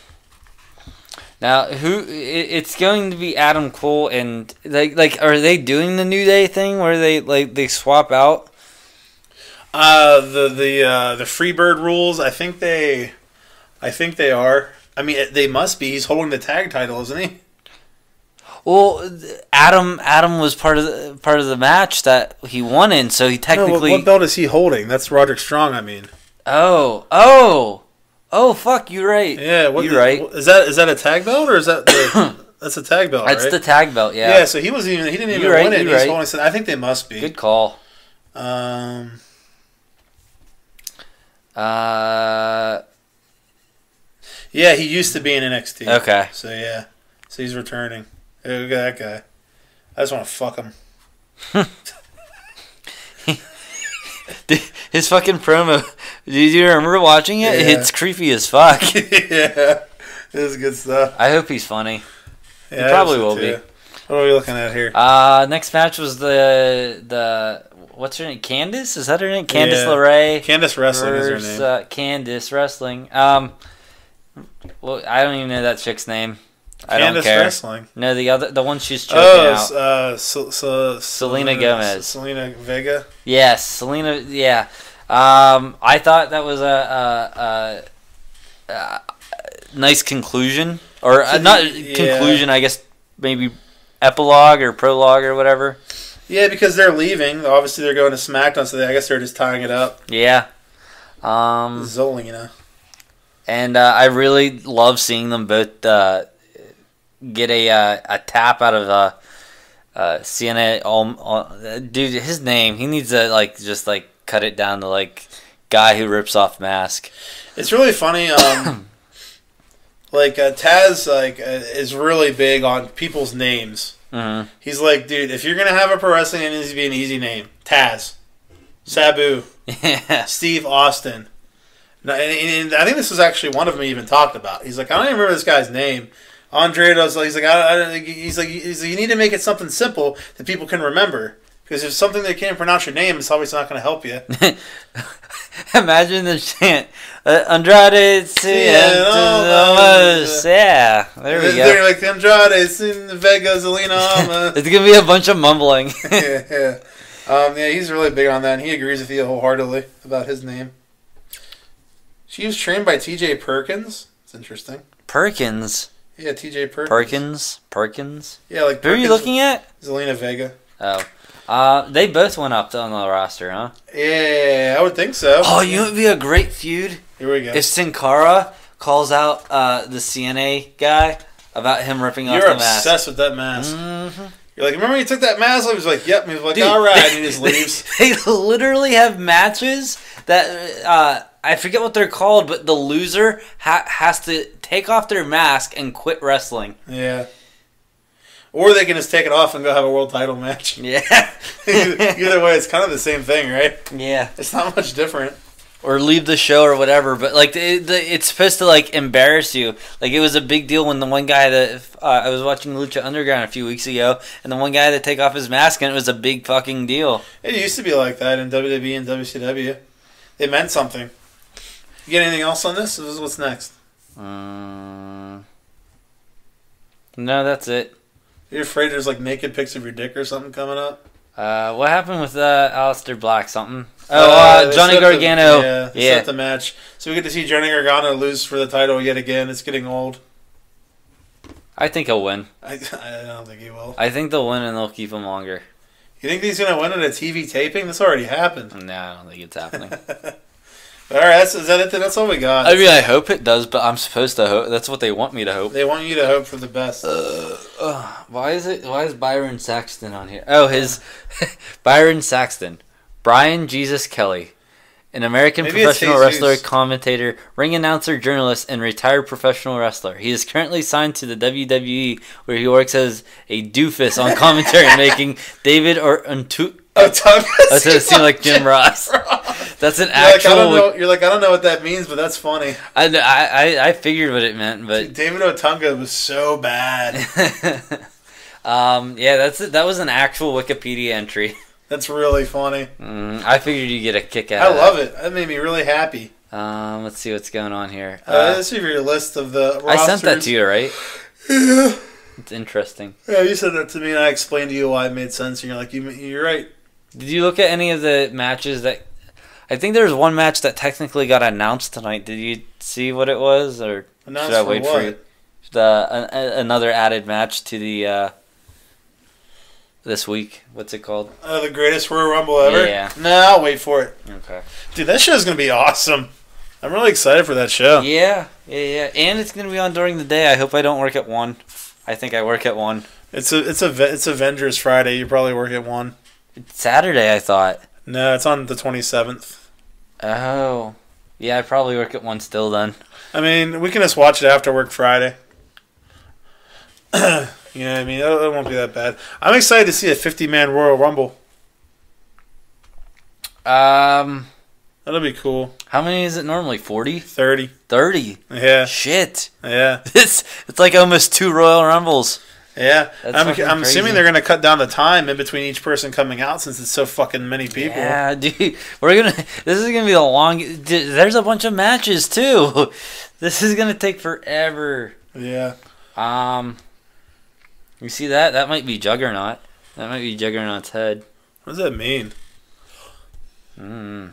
it's going to be Adam Cole and like are they doing the New Day thing where they swap out? The Freebird rules, I think they are. I mean, they must be. He's holding the tag title, isn't he? Well, Adam was part of the match that he won in, so he technically. No, what belt is he holding? That's Roderick Strong, I mean. Oh, fuck! You're right. Yeah, you're right. Is that a tag belt or is that that's a tag belt? That's right? the tag belt. Yeah. Yeah. So he didn't even win it. He's holding. I think they must be. Good call. Yeah, he used to be in NXT. Okay. So yeah, so he's returning. Hey, look at that guy. I just want to fuck him. His fucking promo. Did you remember watching it? Yeah. It's creepy as fuck. Yeah, it is good stuff. I hope he's funny. Yeah, he probably will be. What are we looking at here? Next match was the what's her name? Candice? Is that her name? Candice LeRae. Candice Wrestling is her name. Candice Wrestling. Well, I don't even know that chick's name. I don't care. Wrestling. No, the one she's choking out. Selena Gomez. Selena Vega. Yes, Selena. Yeah. I thought that was a nice conclusion, or not conclusion. I guess maybe epilogue or prologue or whatever. Yeah, because they're leaving. Obviously, they're going to SmackDown, so I guess they're just tying it up. Yeah. Zolina. And I really love seeing them both get a tap out of Cena. Dude, his name, he needs to just cut it down to guy who rips off mask. It's really funny. Taz is really big on people's names. Mm-hmm. He's like, dude, if you're gonna have a pro wrestling, it needs to be an easy name. Taz, Sabu, Steve Austin. And I think this was actually one of them he even talked about. He's like, I don't even remember this guy's name. Andre does. He's like, you need to make it something simple that people can remember. Because if something they can't pronounce your name, it's obviously not going to help you. Imagine the chant. Andrade, yeah, there we go. They're like Andrade, Vega, Zelina. It's gonna be a bunch of mumbling. Yeah. He's really big on that, and he agrees with you wholeheartedly about his name. She was trained by T.J. Perkins. It's interesting. Perkins. Yeah, T.J. Perkins. Perkins. Yeah, like. Who are you looking at? Zelina Vega. Oh. They both went up on the roster, huh? Yeah, I would think so. Oh, you know what would be a great feud? Here we go. If Sin Cara calls out the CNA guy about him ripping off the mask. You're obsessed with that mask. Mm-hmm. You're like, remember you took that mask? I was like, yep. And he was like, all right. And he just leaves. They literally have matches that, I forget what they're called, but the loser has to take off their mask and quit wrestling. Yeah. Or they can just take it off and go have a world title match. Yeah. Either way, it's kind of the same thing, right? Yeah. It's not much different. Or leave the show or whatever, but like it's supposed to like embarrass you. Like it was a big deal when the one guy that I was watching Lucha Underground a few weeks ago, and the one guy that take off his mask, and it was a big fucking deal. It used to be like that in WWE and WCW. It meant something. You get anything else on this? What's next? No, that's it. You're afraid there's like naked pics of your dick or something coming up? What happened with Aleister Black? Something? Oh, Johnny Gargano. Yeah. Set the match. So we get to see Johnny Gargano lose for the title yet again. It's getting old. I think he'll win. I don't think he will. I think they'll win and they'll keep him longer. You think he's going to win at a TV taping? This already happened. No, I don't think it's happening. All right, is that it? That's all we got. I mean, I hope it does, but I'm supposed to hope. That's what they want me to hope. They want you to hope for the best. Why is Byron Saxton on here? Oh, his Byron Saxton, Brian Jesus Kelly, an American professional wrestler, commentator, ring announcer, journalist, and retired professional wrestler. He is currently signed to the WWE, where he works as a doofus on commentary, making David Otunga. That's what it seemed like Jim Ross. That's an actual. You're like, I don't know what that means, but that's funny. I figured what it meant, but dude, David Otunga was so bad. That was an actual Wikipedia entry. That's really funny. I figured you'd get a kick out of that. I love it. That made me really happy. Let's see what's going on here. Let's see your list of the rosters. I sent that to you, right? Yeah. It's interesting. Yeah, you said that to me, and I explained to you why it made sense, and you're like, you're right. Did you look at any of the matches that... I think there was one match that technically got announced tonight. Did you see what it was, or announced should I wait for you? Another added match to the this week. What's it called? The greatest Royal Rumble ever? Yeah. No, I'll wait for it. Okay. Dude, that show's going to be awesome. I'm really excited for that show. Yeah. And it's going to be on during the day. I hope I don't work at 1. I think I work at 1. It's Avengers Friday. You probably work at 1. It's Saturday, I thought. No, it's on the 27th. Oh. Yeah, I probably work at 1 still then. I mean, we can just watch it after work Friday. You know what I mean? It won't be that bad. I'm excited to see a 50-man Royal Rumble. That'll be cool. How many is it normally? 40? 30. 30? Yeah. Shit. Yeah. It's like almost 2 Royal Rumbles. Yeah. I'm assuming they're going to cut down the time in between each person coming out since it's so fucking many people. Yeah, dude. This is going to be the longest. There's a bunch of matches, too. This is going to take forever. Yeah. You see that? That might be Juggernaut. That might be Juggernaut's head. What does that mean? What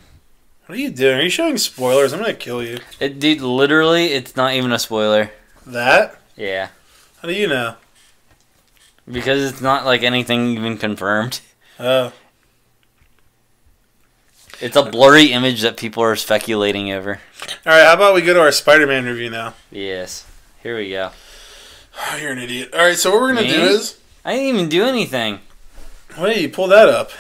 are you doing? Are you showing spoilers? I'm going to kill you. Dude, literally, it's not even a spoiler. That? Yeah. How do you know? Because it's not like anything even confirmed. Oh. It's a blurry image that people are speculating over. Alright, how about we go to our Spider-Man review now? Yes. Here we go. Oh, you're an idiot. Alright, so what we're going to do is... I didn't even do anything. Wait, you pull that up.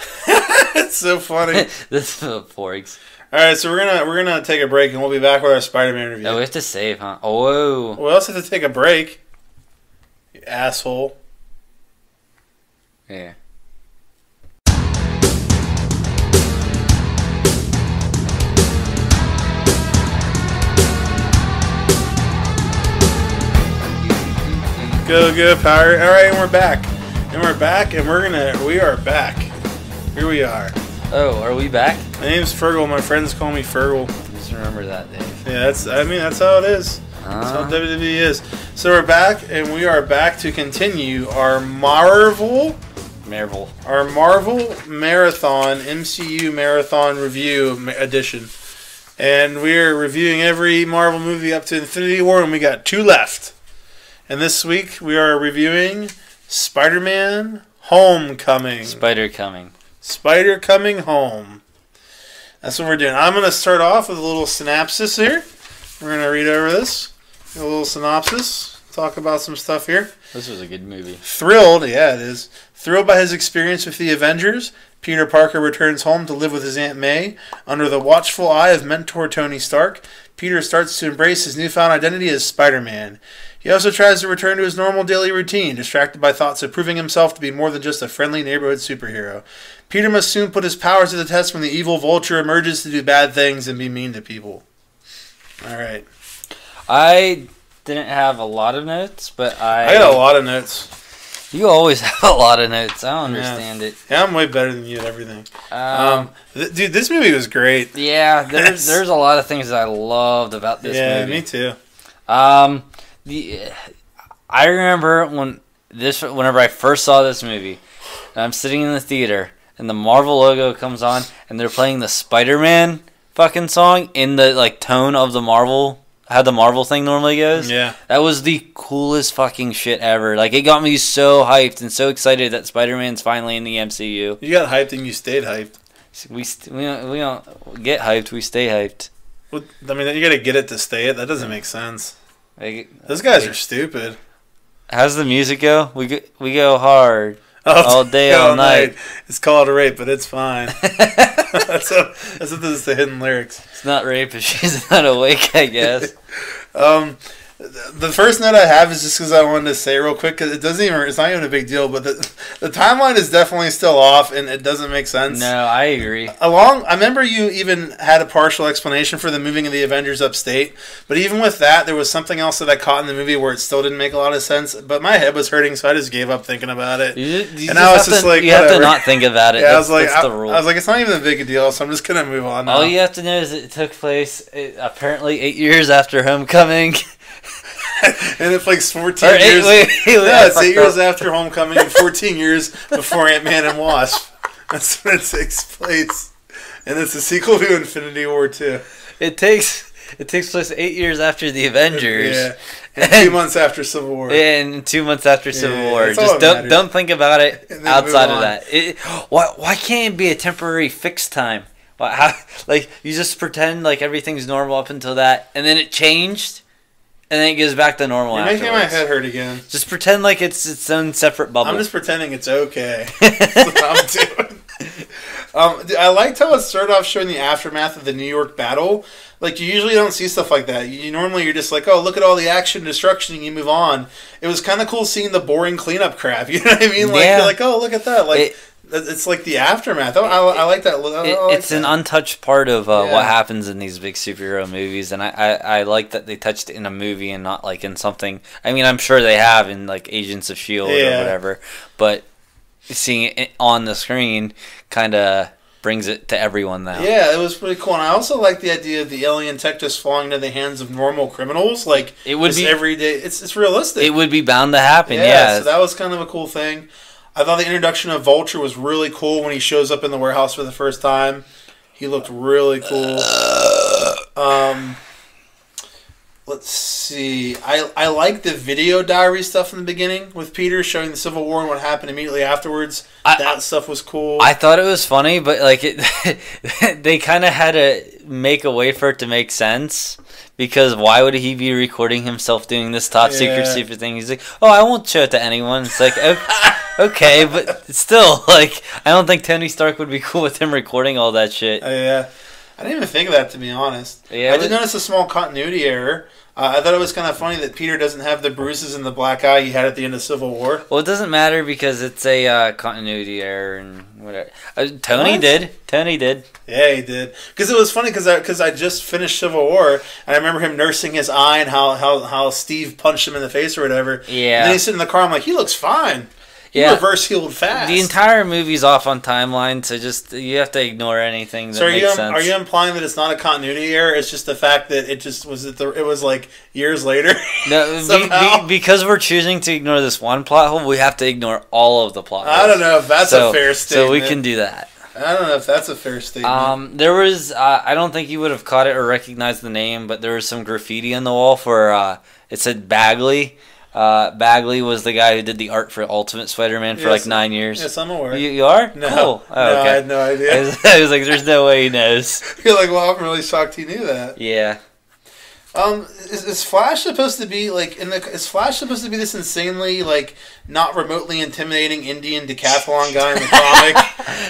It's so funny. This is Porgs. Alright, so we're gonna take a break and we'll be back with our Spider-Man review. Oh, we have to save, huh? Oh. We also have to take a break. You asshole. Yeah. Go, power. Alright, and we're back. And we are back. Here we are. Oh, are we back? My name's Fergal. My friends call me Fergal. Just remember that, Dave. Yeah, that's how it is. That's how WWE is. So we're back, and we are back to continue our Marvel Marathon MCU Marathon Review Edition. And we're reviewing every Marvel movie up to Infinity War, and we got 2 left. And this week we are reviewing Spider-Man Homecoming. Spider Coming Home. That's what we're doing. I'm going to start off with a little synopsis here. We're going to read over this. A little synopsis. Talk about some stuff here. This was a good movie. Thrilled by his experience with the Avengers, Peter Parker returns home to live with his Aunt May. Under the watchful eye of mentor Tony Stark, Peter starts to embrace his newfound identity as Spider-Man. He also tries to return to his normal daily routine, distracted by thoughts of proving himself to be more than just a friendly neighborhood superhero. Peter must soon put his powers to the test when the evil Vulture emerges to do bad things and be mean to people. Alright. I didn't have a lot of notes, but I got a lot of notes. You always have a lot of notes. I don't understand it. Yeah, I'm way better than you at everything. Dude, this movie was great. Yeah, there's a lot of things that I loved about this movie. Yeah, me too. I remember whenever I first saw this movie, and I'm sitting in the theater, and the Marvel logo comes on, and they're playing the Spider-Man fucking song in the tone of the Marvel, how the Marvel thing normally goes. Yeah, that was the coolest fucking shit ever. It got me so hyped and so excited that Spider-Man's finally in the MCU. You got hyped and you stayed hyped. We don't get hyped. We stay hyped. Well, I mean, you got to get it to stay it. That doesn't make sense. Those guys are stupid. How's the music go? We go hard all day, all night. It's called a rape, but it's fine. that's what this is, the hidden lyrics. It's not rape if she's not awake, I guess. The first note I have is just because I wanted to say real quick, because it's not even a big deal, but the timeline is definitely still off, and it doesn't make sense. No, I agree. I remember you even had a partial explanation for the moving of the Avengers upstate, but even with that, there was something else that I caught in the movie where it still didn't make a lot of sense, but my head was hurting, so I just gave up thinking about it. You have to not think about it. Yeah, that's the rule. I was like, it's not even a big deal, so I'm just going to move on now. All you have to know is it took place apparently 8 years after Homecoming. And it's 14 years. It's 8 years after Homecoming and 14 years before Ant-Man and Wasp. That's when it takes place. And it's a sequel to Infinity War 2. It takes place 8 years after the Avengers. Yeah. And 2 months after Civil War. And 2 months after Civil War. Just don't think about it outside of that. Why can't it be a temporary fixed time? You just pretend everything's normal up until that, and then it changed. And then it goes back to normal. You're making my head hurt again. Just pretend like it's its own separate bubble. I'm just pretending it's okay. That's what I'm doing. I liked how it started off showing the aftermath of the New York battle. You usually don't see stuff like that. Normally you're just oh, look at all the action and destruction, and you move on. It was kind of cool seeing the boring cleanup crap. You know what I mean? Yeah. You're oh, look at that. It's the aftermath. I like that. It's an untouched part of what happens in these big superhero movies, and I like that they touched it in a movie and not in something. I mean, I'm sure they have in Agents of S.H.I.E.L.D. or whatever, but seeing it on the screen kind of brings it to everyone now. Yeah, it was pretty cool, and I also like the idea of the alien tech just falling into the hands of normal criminals. It would be everyday. It's realistic. It would be bound to happen. Yeah, so that was kind of a cool thing. I thought the introduction of Vulture was really cool when he shows up in the warehouse for the first time. He looked really cool. Let's see. I like the video diary stuff in the beginning with Peter showing the Civil War and what happened immediately afterwards. That stuff was cool. I thought it was funny, but they kind of had to make a way for it to make sense. Because why would he be recording himself doing this top secret thing? He's oh, I won't show it to anyone. It's okay, but still, I don't think Tony Stark would be cool with him recording all that shit. Yeah. I didn't even think of that, to be honest. Yeah, I did notice a small continuity error. I thought it was kind of funny that Peter doesn't have the bruises and the black eye he had at the end of Civil War. Well, it doesn't matter because it's a continuity error and whatever. Tony did. Yeah, he did. Because it was funny because I just finished Civil War and I remember him nursing his eye and how Steve punched him in the face or whatever. Yeah. And then he's sitting in the car. I'm like, he looks fine. He reverse healed fast. The entire movie's off on timeline, so just you have to ignore anything that makes sense. Are you implying that it's not a continuity error? It's just the fact that it was like years later. No, because we're choosing to ignore this one plot hole, we have to ignore all of the plot holes. I don't know if that's a fair statement. So we can do that. I don't know if that's a fair statement. There was I don't think you would have caught it or recognized the name, but there was some graffiti on the wall for it said Bagley. Bagley was the guy who did the art for Ultimate Spider-Man for like 9 years. Yes, I'm aware. You are? No. Cool. Oh, no, okay. I had no idea. I was like, there's no way he knows. You're like, well, I'm really shocked he knew that. Yeah. Is Flash supposed to be like is Flash supposed to be this insanely like not remotely intimidating Indian decathlon guy in the comic?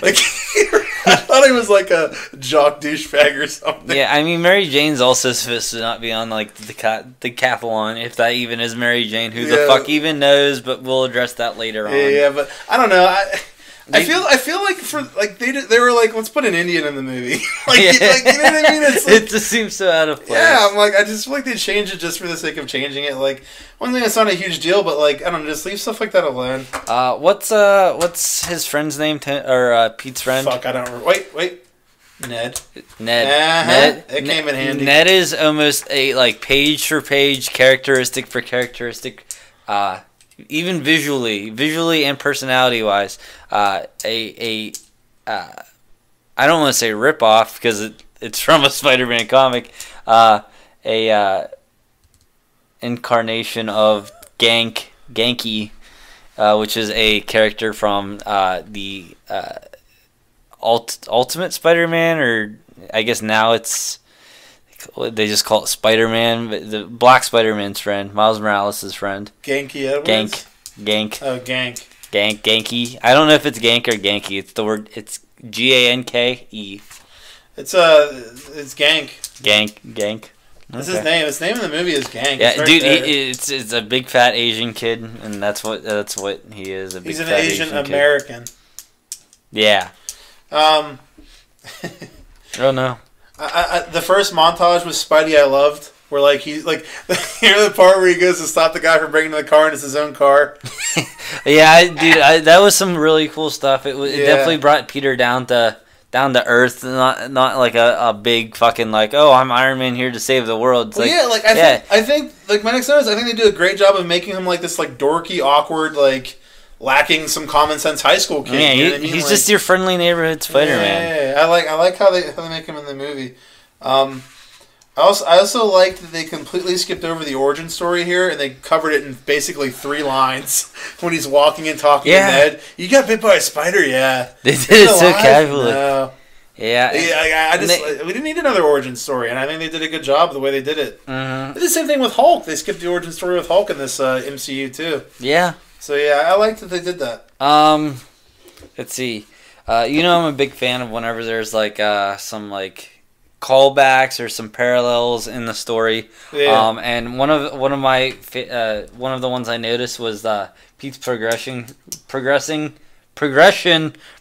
Like I thought he was like a jock douchebag or something. Yeah, I mean Mary Jane's also supposed to not be on like the decathlon, if that even is Mary Jane. Who the fuck even knows? But we'll address that later on. Yeah, but I don't know. I feel like for like they were like, let's put an Indian in the movie. Like, you know what I mean? It's like, it just seems so out of place. Yeah, I'm like, I just feel like they changed it just for the sake of changing it. Like, one thing that's not a huge deal, but like, I don't know, just leave stuff like that alone. What's his friend's name? Pete's friend? Fuck, I don't remember. Wait. Ned. Ned. It came in handy. Ned is almost a like page for page, characteristic for characteristic. Even visually and personality wise, I don't want to say rip off because it's from a Spider-Man comic. Incarnation of Genki, which is a character from the Ultimate Spider-Man, or I guess now they just call it Spider-Man, but the Black Spider-Man's friend, Miles Morales' friend. Genki Edwards? Gank. Oh, Gank. Genki. I don't know if it's Gank or Genki. It's the word. It's Ganke. It's Gank. Gank. That's his name. His name in the movie is Gank. Yeah, dude. It's a big fat Asian kid, and that's what he is. He's an Asian American. Yeah. Oh no. The first montage with Spidey I loved, where like he's like, you know the part where he goes to stop the guy from breaking into the car and it's his own car. Yeah, dude, that was some really cool stuff. It definitely brought Peter down to earth, not like a big fucking like, oh, I'm Iron Man here to save the world. It's I think like my next notice, I think they do a great job of making him like this like dorky, awkward, like lacking some common sense high school kid. Yeah, you know what I mean? He's like, just your friendly neighborhood Spider-Man. Yeah, I like how they make him in the movie. I also liked that they completely skipped over the origin story here, and they covered it in basically 3 lines when he's walking and talking to Ned. You got bit by a spider, yeah. They did it so casually. No. Yeah, we didn't need another origin story, and I think they did a good job the way they did it. Mm-hmm. They did the same thing with Hulk. They skipped the origin story with Hulk in this MCU too. Yeah. So yeah, I liked that they did that. Let's see. I'm a big fan of whenever there's like some like callbacks or some parallels in the story. Yeah. And one of the ones I noticed was Pete's progression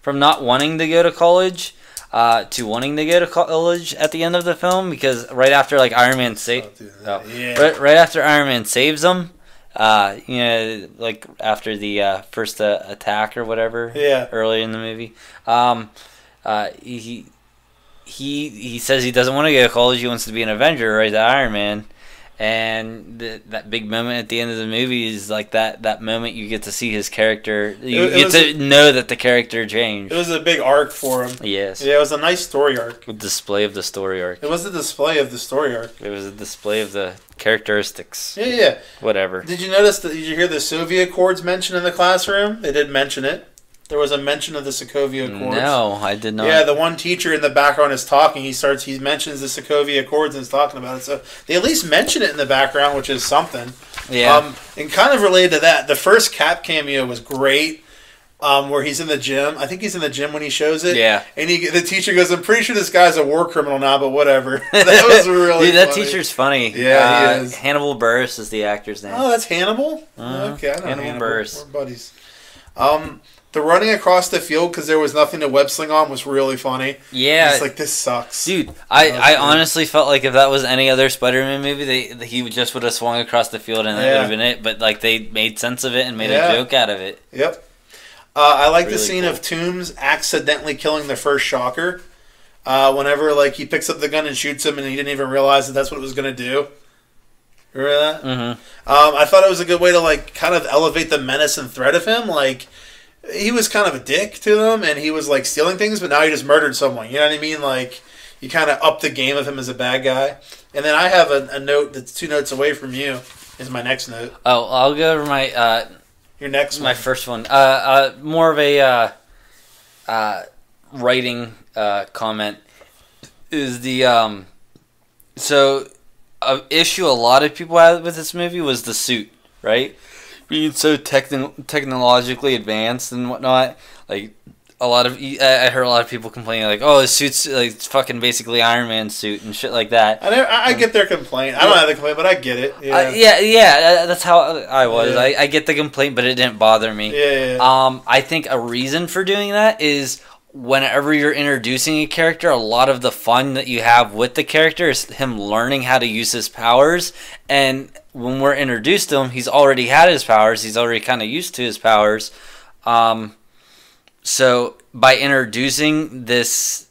from not wanting to go to college to wanting to go to college at the end of the film, because right after like Iron Man right after Iron Man saves him, like after the first attack or whatever, early in the movie, he says he doesn't want to go to college. He wants to be an Avenger, right? The Iron Man. And that big moment at the end of the movie is like that moment you get to see his character. You get to know that the character changed. It was a big arc for him. Yes. Yeah, it was a nice story arc. A display of the story arc. It was a display of the story arc. It was a display of the characteristics. Yeah. Whatever. Did you notice that? Did you hear the Soviet Accords mentioned in the classroom? They did mention it. There was a mention of the Sokovia Accords. No, I did not. Yeah, the one teacher in the background is talking. He mentions the Sokovia Accords and is talking about it. So they at least mention it in the background, which is something. Yeah. And kind of related to that, the first Cap cameo was great. Where he's in the gym. I think he's in the gym when he shows it. Yeah. And the teacher goes, "I'm pretty sure this guy's a war criminal now, but whatever." That was really Dude, that funny. teacher's funny. Yeah, he is. Hannibal Buress is the actor's name. Oh, that's Hannibal? Okay, I know Hannibal. Buress. We're buddies. The running across the field because there was nothing to web sling on was really funny. Yeah. It's like, this sucks. Dude, I honestly felt like if that was any other Spider-Man movie, he just would have swung across the field and that would have been it. But like they made sense of it and made a joke out of it. Yep. I like the scene of Toombs accidentally killing the first Shocker. Whenever like he picks up the gun and shoots him, and he didn't even realize that that's what it was going to do. Remember that? Mm-hmm. I thought it was a good way to like kind of elevate the menace and threat of him. Like he was kind of a dick to them, and he was like stealing things, but now he just murdered someone. You know what I mean? Like you kind of up the game of him as a bad guy. And then I have a note that's 2 notes away from you. Is my next note. Oh, I'll go over my your next my one. first one. More of a writing comment is the so an issue a lot of people had with this movie was the suit, right? Being so technologically advanced and whatnot. Like I heard a lot of people complaining like, "Oh, his suit's like it's fucking basically Iron Man's suit and shit like that." I get their complaint. I don't have the complaint, but I get it. Yeah, that's how I was. Yeah. I get the complaint, but it didn't bother me. Yeah. I think a reason for doing that is whenever you're introducing a character, a lot of the fun that you have with the character is him learning how to use his powers. And when we're introduced to him, he's already had his powers. He's already kind of used to his powers. So by introducing this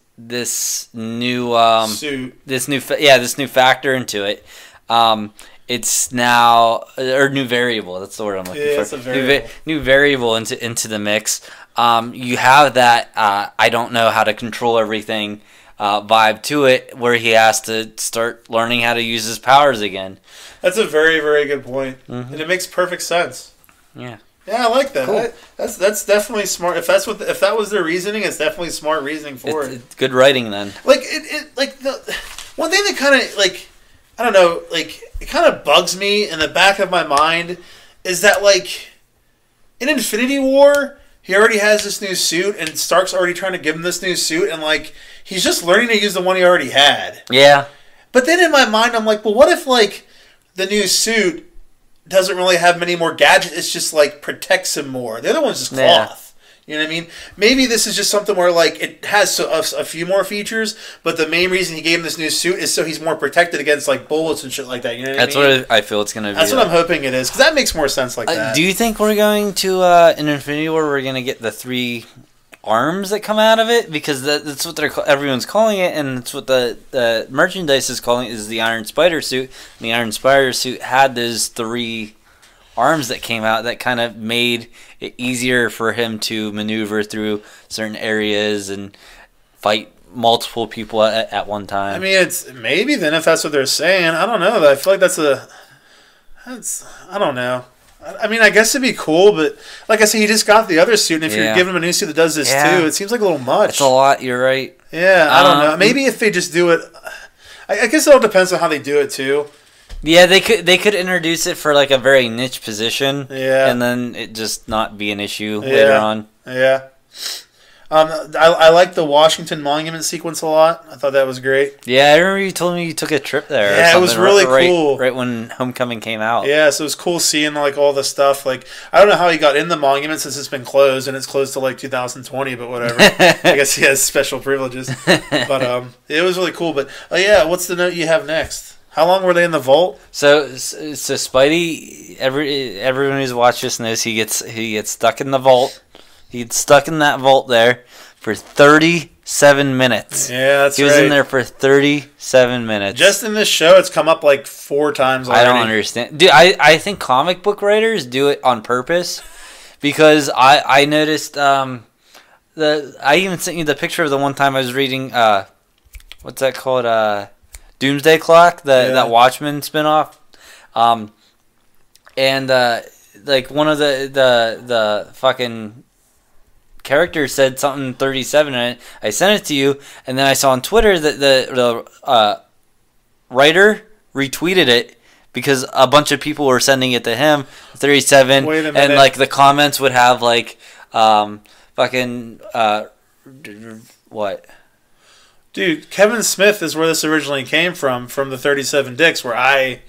new suit, this new factor into it, it's now or new variable. That's the word I'm looking for. It's a variable. New variable into the mix. You have that I don't know how to control everything vibe to it, where he has to start learning how to use his powers again. That's a very, very good point, Mm-hmm. and it makes perfect sense. Yeah. Yeah, I like that. Cool. That's definitely smart. If that was their reasoning, it's definitely smart reasoning for it. It's good writing then. Like it like the one thing that kind of like I don't know, like it kind of bugs me in the back of my mind is that like in Infinity War, he already has this new suit, and Stark's already trying to give him this new suit, and like he's just learning to use the one he already had. Yeah. But then in my mind, I'm like, well, what if like the new suit doesn't really have many more gadgets? It's just like protects him more. The other one's just cloth. You know what I mean? Maybe this is just something where like it has a few more features, but the main reason he gave him this new suit is so he's more protected against like bullets and shit like that. You know what I mean? That's what I feel it's gonna be. That's what I'm hoping it is, because that makes more sense like that. Do you think we're going to in Infinity War we're gonna get the 3 arms that come out of it? Because that's what everyone's calling it, and it's what the merchandise is calling it, is the Iron Spider suit. And the Iron Spider suit had those 3 arms that came out that kind of made it easier for him to maneuver through certain areas and fight multiple people at one time. I mean, it's maybe then if that's what they're saying. I don't know. I feel like that's I don't know. I mean, I guess it'd be cool, but like I said, he just got the other suit, and if you're giving him a new suit that does this too, it seems like a little much. It's a lot. You're right. Yeah, I don't know. Maybe if they just do it, I guess it all depends on how they do it too. Yeah, they could introduce it for like a very niche position, and then it just not be an issue later on. Yeah. I like the Washington Monument sequence a lot. I thought that was great. Yeah, I remember you told me you took a trip there. Yeah, it was really cool. Right when Homecoming came out. Yeah, so it was cool seeing like all the stuff. Like I don't know how he got in the monument since it's been closed, and it's closed till like 2020. But whatever. I guess he has special privileges. But it was really cool. But yeah, what's the note you have next? How long were they in the vault? So Spidey, everyone who's watched this knows he gets stuck in the vault. He gets stuck in that vault there for 37 minutes. Yeah, that's right. He was in there for 37 minutes. Just in this show, it's come up like 4 times already. I don't understand. Dude, I think comic book writers do it on purpose, because I noticed I even sent you the picture of the one time I was reading what's that called, Doomsday Clock, that Watchmen spinoff, and like one of the fucking characters said something 37, and I sent it to you, and then I saw on Twitter that the writer retweeted it because a bunch of people were sending it to him 37, and like the comments would have like fucking what. Dude, Kevin Smith is where this originally came from the 37 Dicks, where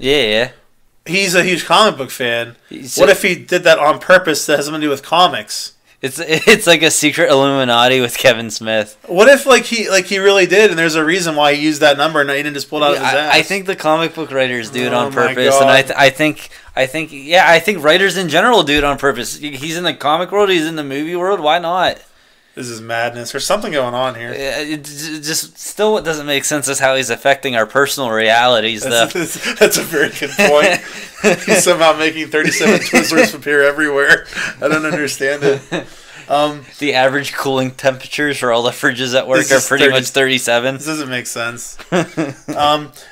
he's a huge comic book fan. What if he did that on purpose that has something to do with comics? It's like a secret Illuminati with Kevin Smith. What if he really did, and there's a reason why he used that number and he didn't just pull it out of his ass? I think the comic book writers do it on purpose, and I I think writers in general do it on purpose. He's in the comic world, he's in the movie world. Why not? This is madness. There's something going on here. It just still what doesn't make sense is how he's affecting our personal realities, though. That's a very good point. He's somehow making 37 Twizzlers appear everywhere. I don't understand it. The average cooling temperatures for all the fridges at work are pretty much 37. This doesn't make sense. So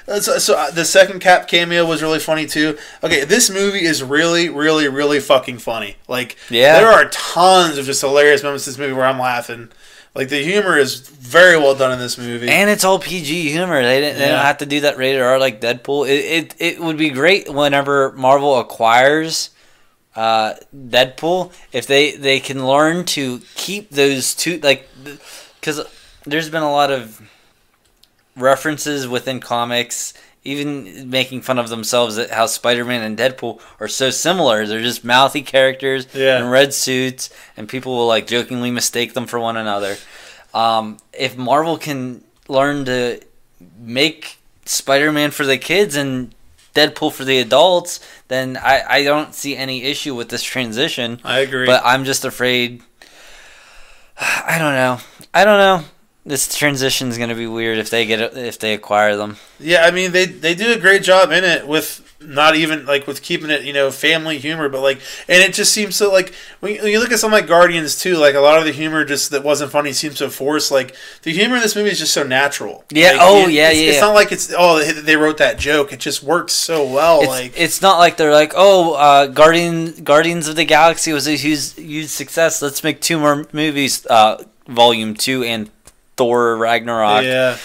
the second Cap cameo was really funny too. Okay, this movie is really, really, really fucking funny. Like, there are tons of just hilarious moments in this movie where I'm laughing. Like, the humor is very well done in this movie, and it's all PG humor. They don't have to do that rated R like Deadpool. It would be great whenever Marvel acquires Deadpool, if they can learn to keep those two, like, because there's been a lot of references within comics, even making fun of themselves at how Spider-Man and Deadpool are so similar. They're just mouthy characters in red suits, and people will like jokingly mistake them for one another. If Marvel can learn to make Spider-Man for the kids and Deadpool for the adults, then I don't see any issue with this transition. I agree. But I'm just afraid. I don't know. This transition is going to be weird if they acquire them. Yeah, I mean they do a great job in it with not even like with keeping it family humor, but like, and it just seems so like when you look at something like Guardians too, like a lot of the humor just that wasn't funny seems so forced. Like the humor in this movie is just so natural. Yeah. Like, it's not like they wrote that joke. It just works so well. It's not like they're like, Guardians of the Galaxy was a huge success. Let's make 2 more movies, Volume 2 and Thor Ragnarok. Yeah.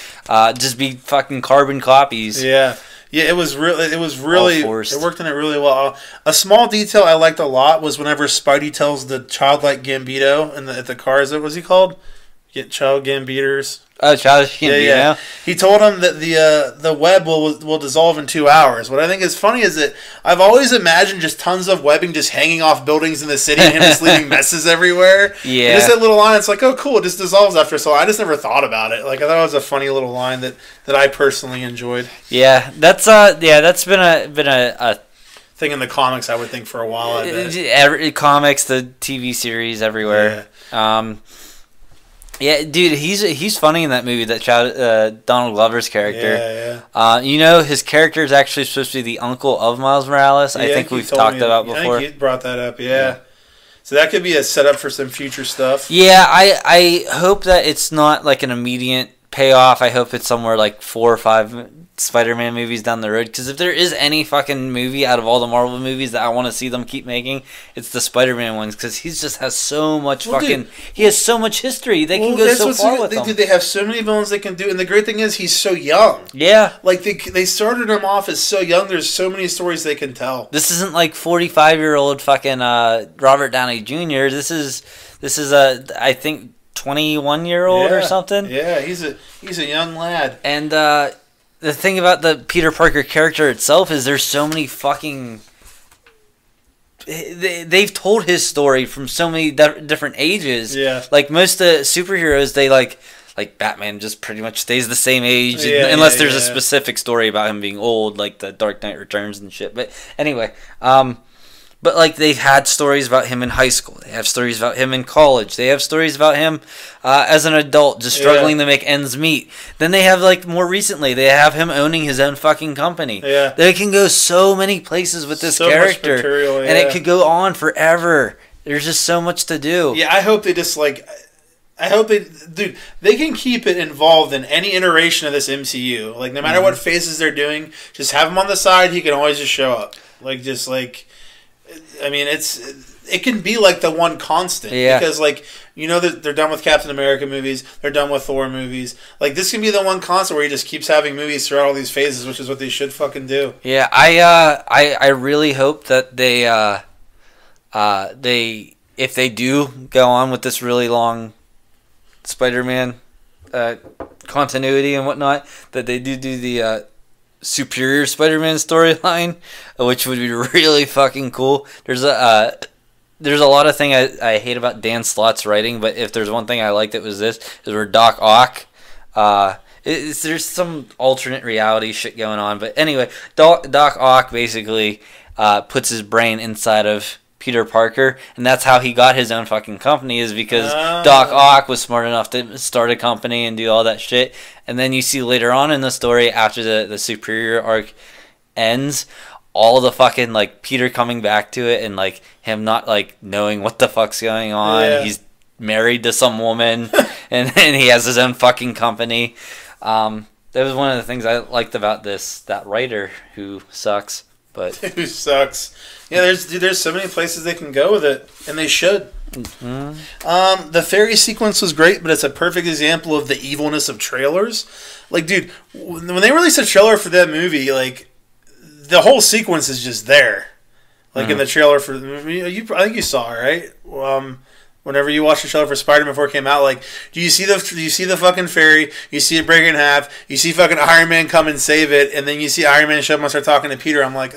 Just be fucking carbon copies. Yeah. Yeah, it was really it worked in it really well. A small detail I liked a lot was whenever Spidey tells the childlike Gambito at the cars, what was he called? Child Gambeaters. Oh, Childish Gambino. Yeah. He told him that the web will dissolve in 2 hours. What I think is funny is that I've always imagined just tons of webbing just hanging off buildings in the city and him just leaving messes everywhere. Yeah. And just that little line, it's like, oh, cool, it just dissolves after so long. I just never thought about it. Like, I thought it was a funny little line that I personally enjoyed. Yeah, that's been a thing in the comics, I would think, for a while. I bet. Comics, the TV series, everywhere. Yeah. Yeah, dude, he's funny in that movie. That Donald Glover's character. Yeah. His character is actually supposed to be the uncle of Miles Morales. I think we've talked about before. I think you brought that up. Yeah. So that could be a setup for some future stuff. Yeah, I hope that it's not like an immediate payoff. I hope it's somewhere like 4 or 5 Spider-Man movies down the road, because if there is any fucking movie out of all the Marvel movies that I want to see them keep making, it's the Spider-Man ones, because he just has so much he has so much history. They can go so far with him. They have so many villains they can do, and the great thing is he's so young. Yeah. Like, they started him off as so young, there's so many stories they can tell. This isn't like 45-year-old fucking Robert Downey Jr. This is I think 21-year-old or something. Yeah, he's a young lad. And the thing about the Peter Parker character itself is there's so many fucking... They've told his story from so many different ages. Yeah. Like most superheroes, they like Batman just pretty much stays the same age unless there's a specific story about him being old, like the Dark Knight Returns and shit. But anyway, but like they've had stories about him in high school. They have stories about him in college. They have stories about him as an adult, just struggling to make ends meet. Then they have, like, more recently, they have him owning his own fucking company. Yeah. They can go so many places with this character. Much material, and it could go on forever. There's just so much to do. Yeah, I hope they just, like... they can keep it involved in any iteration of this MCU. Like, no matter what phases they're doing, just have him on the side, he can always just show up. Like, just, like... I mean, it can be like the one constant. Yeah. Because, like, they're done with Captain America movies. They're done with Thor movies. Like, this can be the one constant where he just keeps having movies throughout all these phases, which is what they should fucking do. Yeah, I really hope that if they do go on with this really long Spider-Man continuity and whatnot, that they do the Superior Spider-Man storyline, which would be really fucking cool. There's a lot of thing I hate about Dan Slott's writing, but if there's one thing I liked, it was this, is where Doc Ock there's some alternate reality shit going on. But anyway, Doc Ock basically puts his brain inside of Peter Parker, and that's how he got his own fucking company, is because Doc Ock was smart enough to start a company and do all that shit. And then you see later on in the story, after the Superior arc ends, all the fucking, like, Peter coming back to it and, like, him not, like, knowing what the fuck's going on. Yeah. He's married to some woman, and he has his own fucking company. That was one of the things I liked about that writer who sucks. But who sucks. Yeah, there's so many places they can go with it, and they should. Mm-hmm. The fairy sequence was great, but it's a perfect example of the evilness of trailers. Like, dude, when they released a trailer for that movie, like, the whole sequence is just there. Like, in the trailer for the movie. I think you saw it, right? Whenever you watched the trailer for Spiderman before it came out, like, do you see the fucking fairy? You see it break in half. You see fucking Iron Man come and save it, and then you see Iron Man show up and start talking to Peter. I'm like,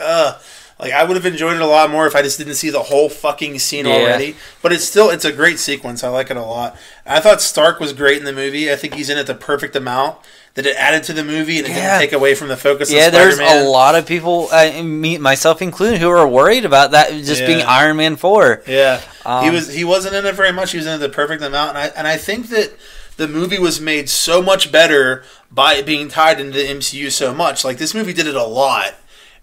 like, I would have enjoyed it a lot more if I just didn't see the whole fucking scene already. But it's a great sequence. I like it a lot. I thought Stark was great in the movie. I think he's in it the perfect amount that it added to the movie and it didn't take away from the focus of Spider-Man. Yeah, there's a lot of people, me myself included, who are worried about that just being Iron Man 4. Yeah, he wasn't in it very much. He was in it the perfect amount, and I think that the movie was made so much better by it being tied into the MCU so much. Like, this movie did it a lot.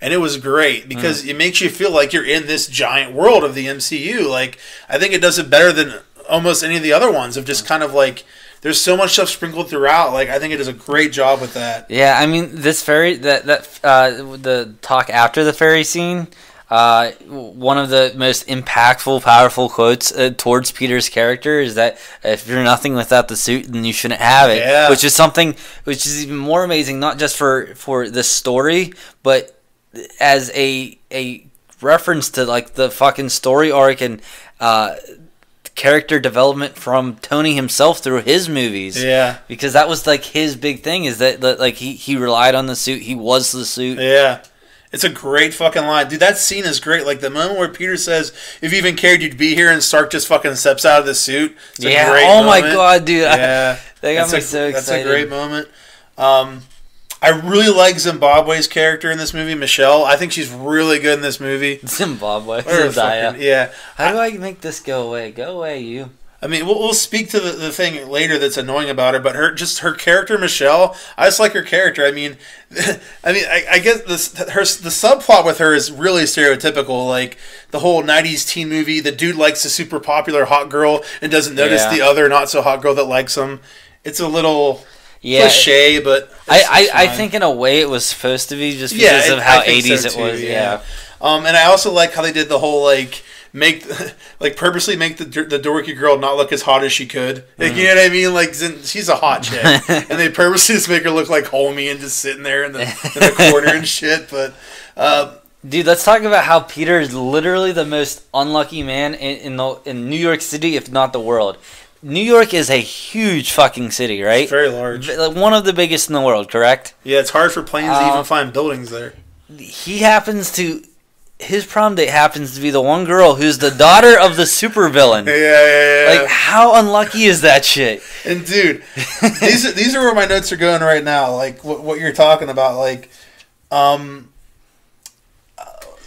And it was great because it makes you feel like you're in this giant world of the MCU. Like, I think it does it better than almost any of the other ones of just kind of like, there's so much stuff sprinkled throughout. Like, I think it does a great job with that. Yeah, I mean, this fairy, the talk after the fairy scene, one of the most impactful, powerful quotes towards Peter's character is that if you're nothing without the suit, then you shouldn't have it. Yeah. Which is something which is even more amazing, not just for the story, but as a reference to, like, the fucking story arc and character development from Tony himself through his movies. Yeah. Because that was, like, his big thing, is that like, he relied on the suit. He was the suit. Yeah. It's a great fucking line. Dude, that scene is great. Like, the moment where Peter says, if you even cared, you'd be here, and Stark just fucking steps out of the suit. It's a great moment. My God, dude. Yeah. That got me so excited. That's a great moment. I really like Zimbabwe's character in this movie, Michelle. I think she's really good in this movie. Zimbabwe. Yeah. How do I make this go away? Go away, you. I mean, we'll speak to the thing later that's annoying about her, but her character, Michelle, I just like her character. I mean, I guess the subplot with her is really stereotypical, like the whole 90s teen movie. The dude likes a super popular hot girl and doesn't notice the other not so hot girl that likes him. It's a little cliche, but I think in a way it was supposed to be just because of how 80s it was. Yeah. And I also like how they did the whole purposely make the dorky girl not look as hot as she could. Like, you know what I mean? Like, she's a hot chick, and they purposely just make her look like homey and just sitting there in the corner and shit. But dude, let's talk about how Peter is literally the most unlucky man in New York City, if not the world. New York is a huge fucking city, right? It's very large. One of the biggest in the world, correct? Yeah, it's hard for planes to even find buildings there. His prom date happens to be the one girl who's the daughter of the supervillain. Yeah. Like, how unlucky is that shit? And dude, these are where my notes are going right now. Like what you're talking about, like,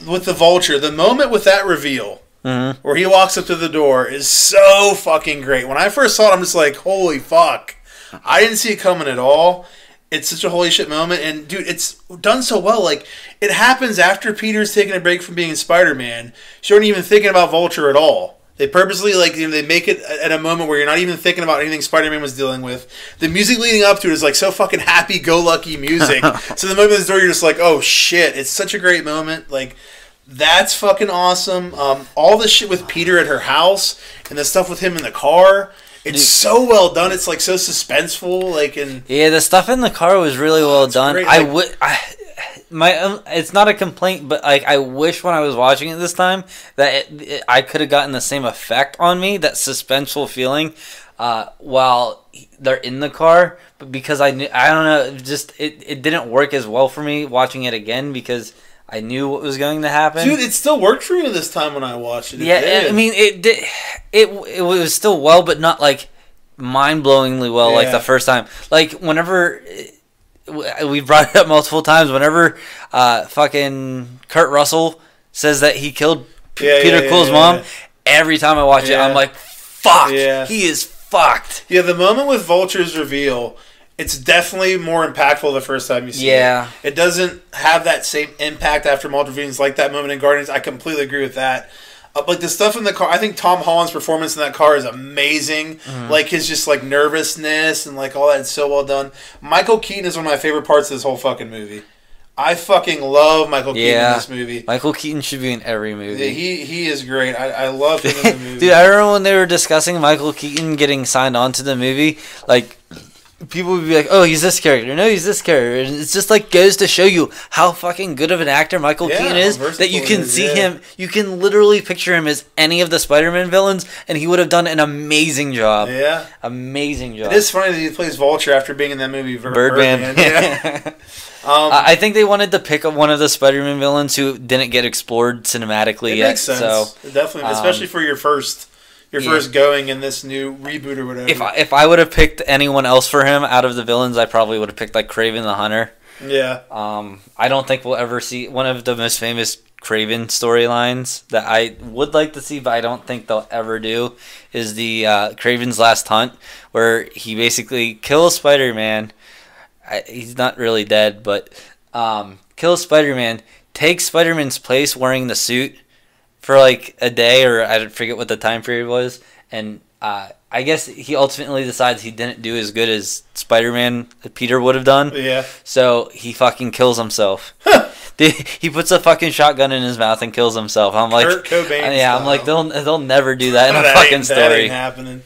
with the Vulture, the moment with that reveal. Mm-hmm. Where he walks up to the door is so fucking great. When I first saw it, I'm just like, holy fuck. I didn't see it coming at all. It's such a holy shit moment. And, dude, it's done so well. Like, it happens after Peter's taking a break from being Spider-Man. So you're not even thinking about Vulture at all. They purposely, like, they make it at a moment where you're not even thinking about anything Spider-Man was dealing with. The music leading up to it is, like, so fucking happy-go-lucky music. So the moment of the door, you're just like, oh, shit. It's such a great moment. Like, that's fucking awesome. All the shit with Peter at her house and the stuff with him in the car, it's so well done. It's like so suspenseful. Like, and the stuff in the car was really well done. Great. It's not a complaint, but like, I wish when I was watching it this time that I could have gotten the same effect on me, that suspenseful feeling, while they're in the car. But because I don't know, just it didn't work as well for me watching it again because I knew what was going to happen. Dude, it still worked for me this time when I watched it. I mean, it was still well, but not like mind-blowingly well. Like the first time, like whenever we brought it up multiple times. Whenever fucking Kurt Russell says that he killed Peter Quill's mom, every time I watch it, I'm like, fuck, he is fucked. Yeah, the moment with Vulture's reveal, it's definitely more impactful the first time you see it. It doesn't have that same impact after multiple viewings like that moment in Guardians. I completely agree with that. Like the stuff in the car, I think Tom Holland's performance in that car is amazing. Like his just like nervousness and like all that is so well done. Michael Keaton is one of my favorite parts of this whole fucking movie. I fucking love Michael Keaton in this movie. Michael Keaton should be in every movie. Yeah, he is great. I love him in the movie. Dude, I remember when they were discussing Michael Keaton getting signed on to the movie, like people would be like, "Oh, he's this character. No, he's this character." And it's just like goes to show you how fucking good of an actor Michael Keaton is, that you can see him, you can literally picture him as any of the Spider-Man villains, and he would have done an amazing job. Yeah, amazing job. It is funny that he plays Vulture after being in that movie Birdman. Yeah. I think they wanted to pick up one of the Spider-Man villains who didn't get explored cinematically yet. Makes sense. So definitely, especially for your first going in this new reboot or whatever. If I would have picked anyone else for him out of the villains, I probably would have picked like Kraven the Hunter. Yeah. I don't think we'll ever see one of the most famous Kraven storylines that I would like to see, but I don't think they'll ever do, is the Kraven's Last Hunt, where he basically kills Spider-Man. He's not really dead, but kills Spider-Man, takes Spider-Man's place wearing the suit for like a day, or I forget what the time period was, and I guess he ultimately decides he didn't do as good as Spider-Man Peter would have done. Yeah. So he fucking kills himself. He puts a fucking shotgun in his mouth and kills himself. I'm like, Kurt Cobain yeah, I'm like, they'll never do that in a fucking story. That ain't happening.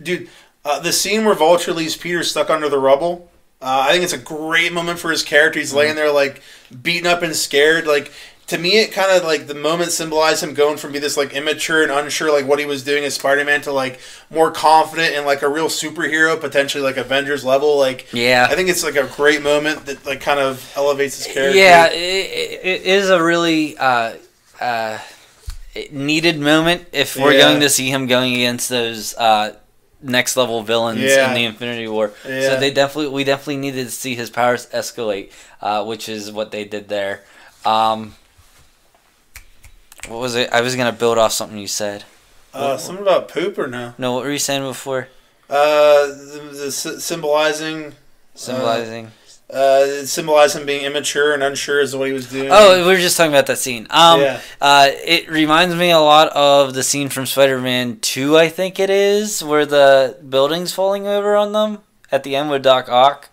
Dude, the scene where Vulture leaves Peter stuck under the rubble, I think it's a great moment for his character. He's laying there like beaten up and scared. Like, to me, it kind of like the moment symbolized him going from being this like immature and unsure like what he was doing as Spider-Man to like more confident and like a real superhero, potentially like Avengers level. Like, I think it's like a great moment that like kind of elevates his character. Yeah, it is a really needed moment if we're going to see him going against those next level villains in the Infinity War. So we definitely needed to see his powers escalate, which is what they did there. What was it? I was gonna build off something you said. Something about poop or no? No, what were you saying before? The symbolizing. Symbolizing being immature and unsure is what he was doing. Oh, we were just talking about that scene. It reminds me a lot of the scene from Spider-Man 2, I think it is, where the building's falling over on them at the end with Doc Ock.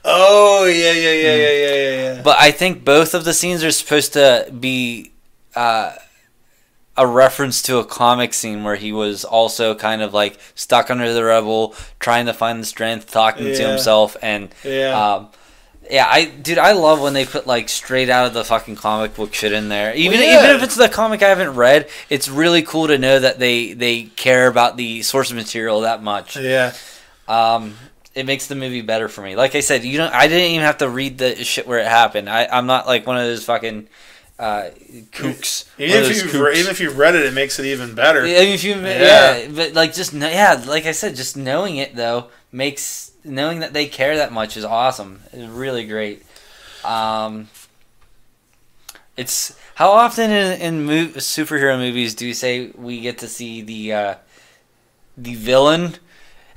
Oh, yeah. But I think both of the scenes are supposed to be a reference to a comic scene where he was also kind of like stuck under the rubble, trying to find the strength, talking to himself, and I love when they put like straight out of the fucking comic book shit in there. Even if it's the comic I haven't read, it's really cool to know that they care about the source material that much. Yeah. It makes the movie better for me. Like I said, I didn't even have to read the shit where it happened. I'm not like one of those fucking kooks. Even if you've read it, it makes it even better. But like like I said, just knowing it though knowing that they care that much is awesome. It's really great. It's how often in superhero movies do you say we get to see the villain,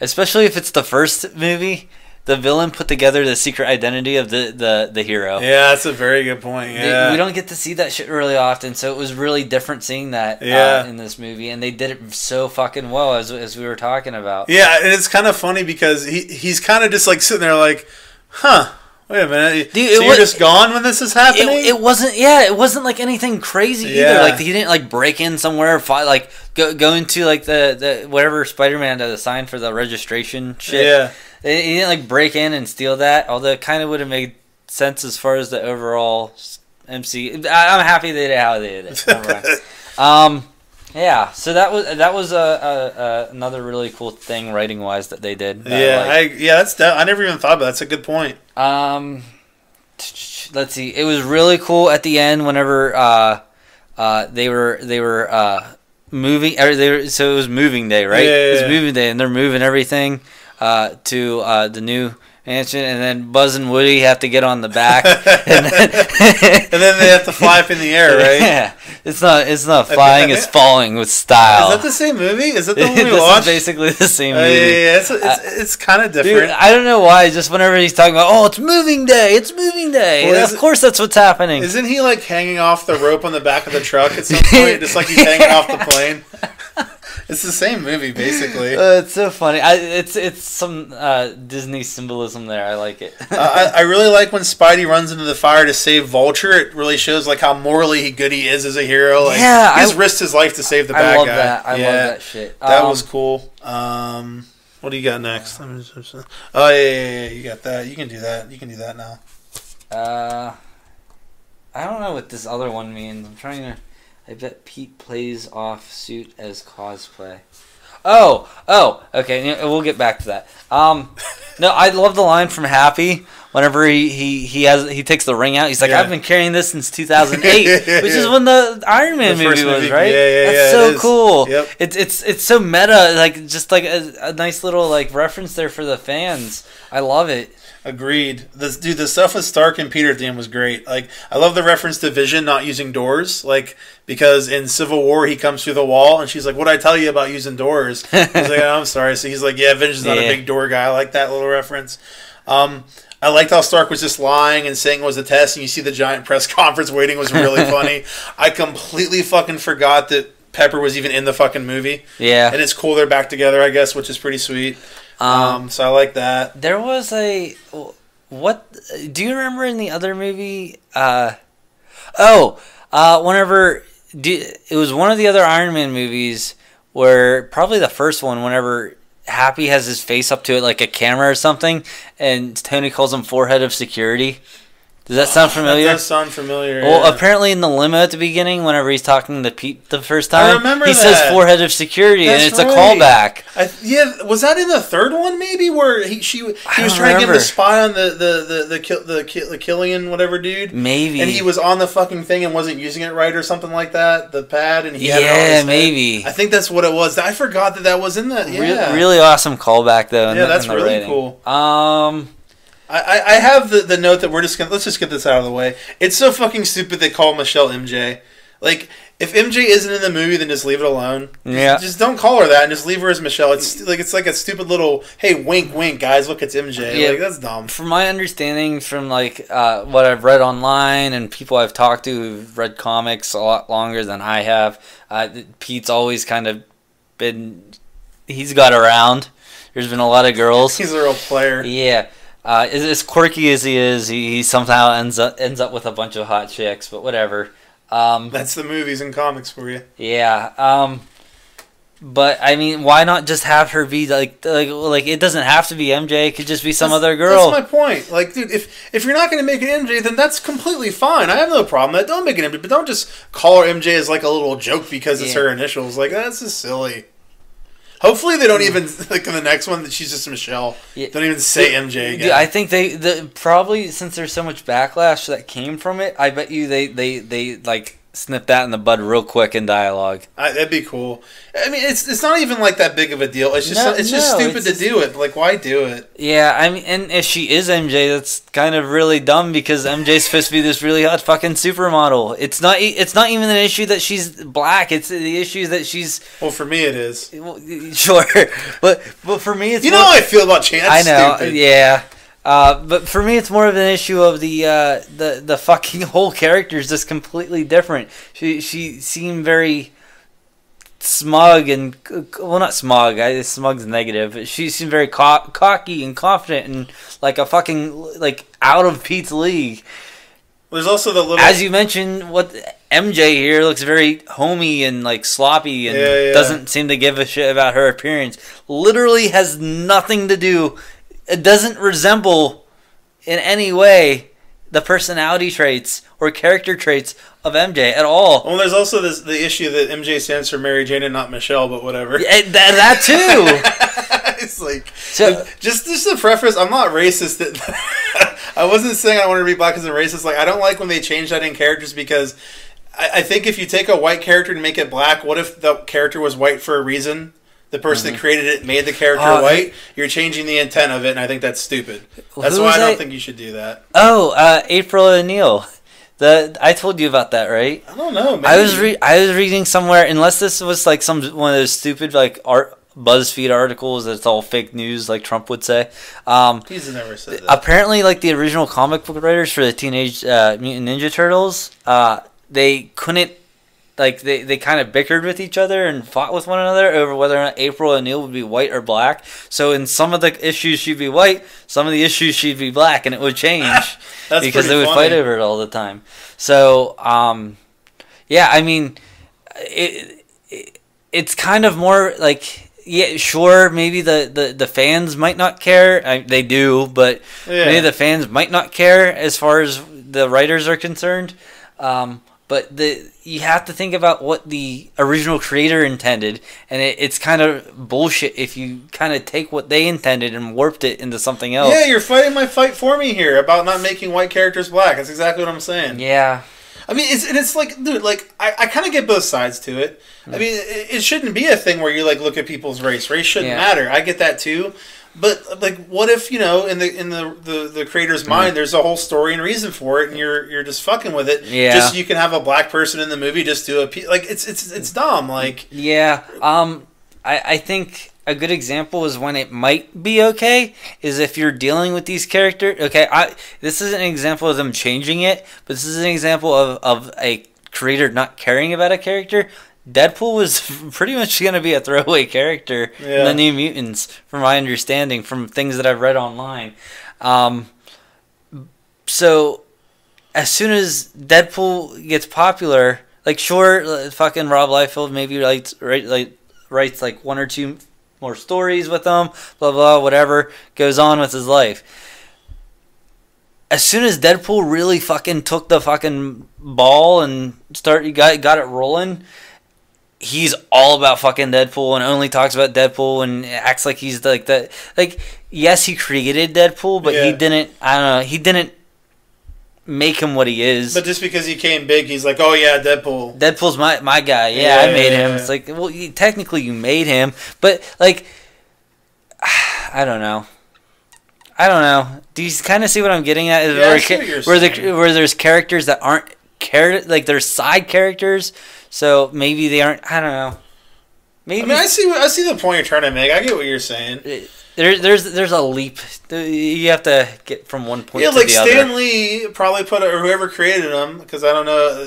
especially if it's the first movie. The villain put together the secret identity of the hero. Yeah, that's a very good point. Yeah. We don't get to see that shit really often, so it was really different seeing that in this movie, and they did it so fucking well, as we were talking about. Yeah, and it's kind of funny because he's kind of just like sitting there like, huh, wait a minute. Dude, so you're just gone when this is happening? It wasn't like anything crazy either. Like, he didn't like break in somewhere, like go into like the whatever Spider-Man had to sign for the registration shit. Yeah. He didn't like break in and steal that, although it kind of would have made sense as far as the overall MC. I'm happy they did how they did it. So that was another really cool thing writing wise that they did. I never even thought about that. That's a good point. Let's see. It was really cool at the end whenever they were moving. So it was moving day, right? Yeah. It was moving day, and they're moving everything to the new mansion, and then Buzz and Woody have to get on the back, and then they have to fly up in the air, right? Yeah, it's not flying; it's falling with style. Is that the same movie? Is that the one we This watched? is basically the same movie. Yeah, it's kind of different. Dude, I don't know why. Just whenever he's talking about, oh, it's moving day, it's moving day. Well, of course, that's what's happening. Isn't he like hanging off the rope on the back of the truck at some point, just like he's hanging off the plane? It's the same movie, basically. It's so funny. It's some Disney symbolism there. I like it. I really like when Spidey runs into the fire to save Vulture. It really shows like how morally good he is as a hero. Like, he's risked his life to save the bad guy. I love that shit. That was cool. What do you got next? Oh yeah, you got that. You can do that. You can do that now. I don't know what this other one means. I'm trying to. I bet Pete plays off suit as cosplay. Oh, okay. We'll get back to that. No, I love the line from Happy whenever he takes the ring out. He's like, I've been carrying this since 2008, which is when the Iron Man movie was, right? Yeah, that's so cool. Yep. It's so meta, like just like a nice little like reference there for the fans. I love it. Agreed. The stuff with Stark and Peter at the end was great. Like, I love the reference to Vision not using doors. Like, because in Civil War he comes through the wall and she's like, "What'd I tell you about using doors?" He's like, "Oh, I'm sorry." So he's like, "Yeah, Vision's not a big door guy." I like that little reference. I liked how Stark was just lying and saying it was a test, and you see the giant press conference waiting was really funny. I completely fucking forgot that Pepper was even in the fucking movie. Yeah, and it's cool they're back together, I guess, which is pretty sweet. So I like that. There was what do you remember in the other movie? Whenever it was one of the other Iron Man movies where probably the first one, whenever Happy has his face up to it like a camera or something, and Tony calls him forehead of security. Does that sound familiar? That does sound familiar. Well, apparently in the limo at the beginning, whenever he's talking to Pete the first time, I remember he says forehead of security, and it's a callback. Was that in the third one? Maybe where he was trying to get him to spy on the Killian whatever dude. Maybe, and he was on the fucking thing and wasn't using it right or something like that. The pad, and he had it on his maybe. head. I think that's what it was. I forgot that was in that. Yeah, really awesome callback though. That's really cool. I have the note that let's just get this out of the way. It's so fucking stupid they call Michelle MJ. Like, if MJ isn't in the movie, then just leave it alone. Yeah. Just don't call her that and just leave her as Michelle. It's like a stupid little, hey, wink, wink, guys, look, it's MJ. Yeah. Like, that's dumb. From my understanding, from like what I've read online and people I've talked to who've read comics a lot longer than I have, Pete's always kind of he's got around. There's been a lot of girls. He's a real player. Yeah. As quirky as he is, he somehow ends up with a bunch of hot chicks, but whatever. That's the movies and comics for you. Yeah. But I mean, why not just have her be like it doesn't have to be MJ. It could just be some other girl. That's my point. Like, dude, if you're not going to make it MJ, then that's completely fine. I have no problem with that. Don't make it MJ, but don't just call her MJ as like a little joke because it's her initials. Like, that's just silly. Hopefully they don't even, like in the next one, that she's just Michelle. Yeah. Don't even say MJ again. I think they probably, since there's so much backlash that came from it, I bet you they like snip that in the bud real quick in dialogue. That'd be cool. I mean, it's not even like that big of a deal. It's just stupid to do it. Like, why do it? Yeah, I mean, and if she is MJ, that's kind of really dumb because MJ's supposed to be this really hot fucking supermodel. It's not even an issue that she's black. It's the issue that she's. Well, for me, it is. Sure, but for me, it's. You know how I feel about Chance. I know. Stupid. Yeah. But for me, it's more of an issue of the fucking whole character is just completely different. She seemed very smug and not smug. Smug's negative. But she seemed very cocky and confident and like a fucking like out of Pete's league. There's also the little, as you mentioned, what MJ here looks very homey and like sloppy and doesn't seem to give a shit about her appearance. Literally has nothing to do. It doesn't resemble in any way the personality traits or character traits of MJ at all. Well, there's also the issue that MJ stands for Mary Jane and not Michelle, but whatever. Yeah, that too. It's like, so, just to preface, I'm not racist. I wasn't saying I wanted to be black as a racist. Like, I don't like when they change that in characters because I think if you take a white character and make it black, what if the character was white for a reason? The person that created it made the character white. You're changing the intent of it, and I think that's stupid. That's why I don't think you should do that. Oh, April O'Neil. I told you about that, right? I don't know. Maybe. I was reading somewhere, unless this was like one of those stupid like BuzzFeed articles that's all fake news, like Trump would say. He's never said that. Apparently, like the original comic book writers for the Teenage Mutant Ninja Turtles, they couldn't, like they kind of bickered with each other and fought with one another over whether or not April O'Neil would be white or black. So in some of the issues she'd be white, some of the issues she'd be black, and it would change because they would fight over it all the time. So yeah, I mean, it's kind of more like. Yeah, sure, maybe the fans might not care. They do, but maybe the fans might not care as far as the writers are concerned. But you have to think about what the original creator intended, and it's kind of bullshit if you kind of take what they intended and warped it into something else. Yeah, you're fighting my fight for me here about not making white characters black. That's exactly what I'm saying. Yeah. I mean, it's like, dude, like, I kind of get both sides to it. I mean, it shouldn't be a thing where you, like, look at people's race. Race shouldn't matter. I get that, too. But, like, what if, you know, in the creator's mind, there's a whole story and reason for it, and you're just fucking with it. Yeah. Just so you can have a black person in the movie just do like, it's dumb. Like, yeah. I think a good example is when it might be okay is if you're dealing with these characters. Okay, this is an example of them changing it, but this is an example of a creator not caring about a character. Deadpool was pretty much going to be a throwaway character in the New Mutants, from my understanding, from things that I've read online. So as soon as Deadpool gets popular, like, sure, fucking Rob Liefeld maybe writes like one or two more stories with them, blah blah, whatever, goes on with his life. As soon as Deadpool really fucking took the fucking ball and got it rolling, he's all about fucking Deadpool and only talks about Deadpool and acts like he's like that. Like, yes, he created Deadpool, but he didn't. I don't know. He didn't make him what he is. But just because he came big, he's like, oh yeah, Deadpool. Deadpool's my guy. Yeah, I made him. It's like, well, technically you made him, but like, I don't know. Do you kind of see what I'm getting at? Where there's characters that aren't like they're side characters, so maybe they aren't. I don't know. Maybe. I mean, I see the point you're trying to make. I get what you're saying. There's a leap. You have to get from one point to the other. Yeah, like Stan Lee probably or whoever created him, because I don't know,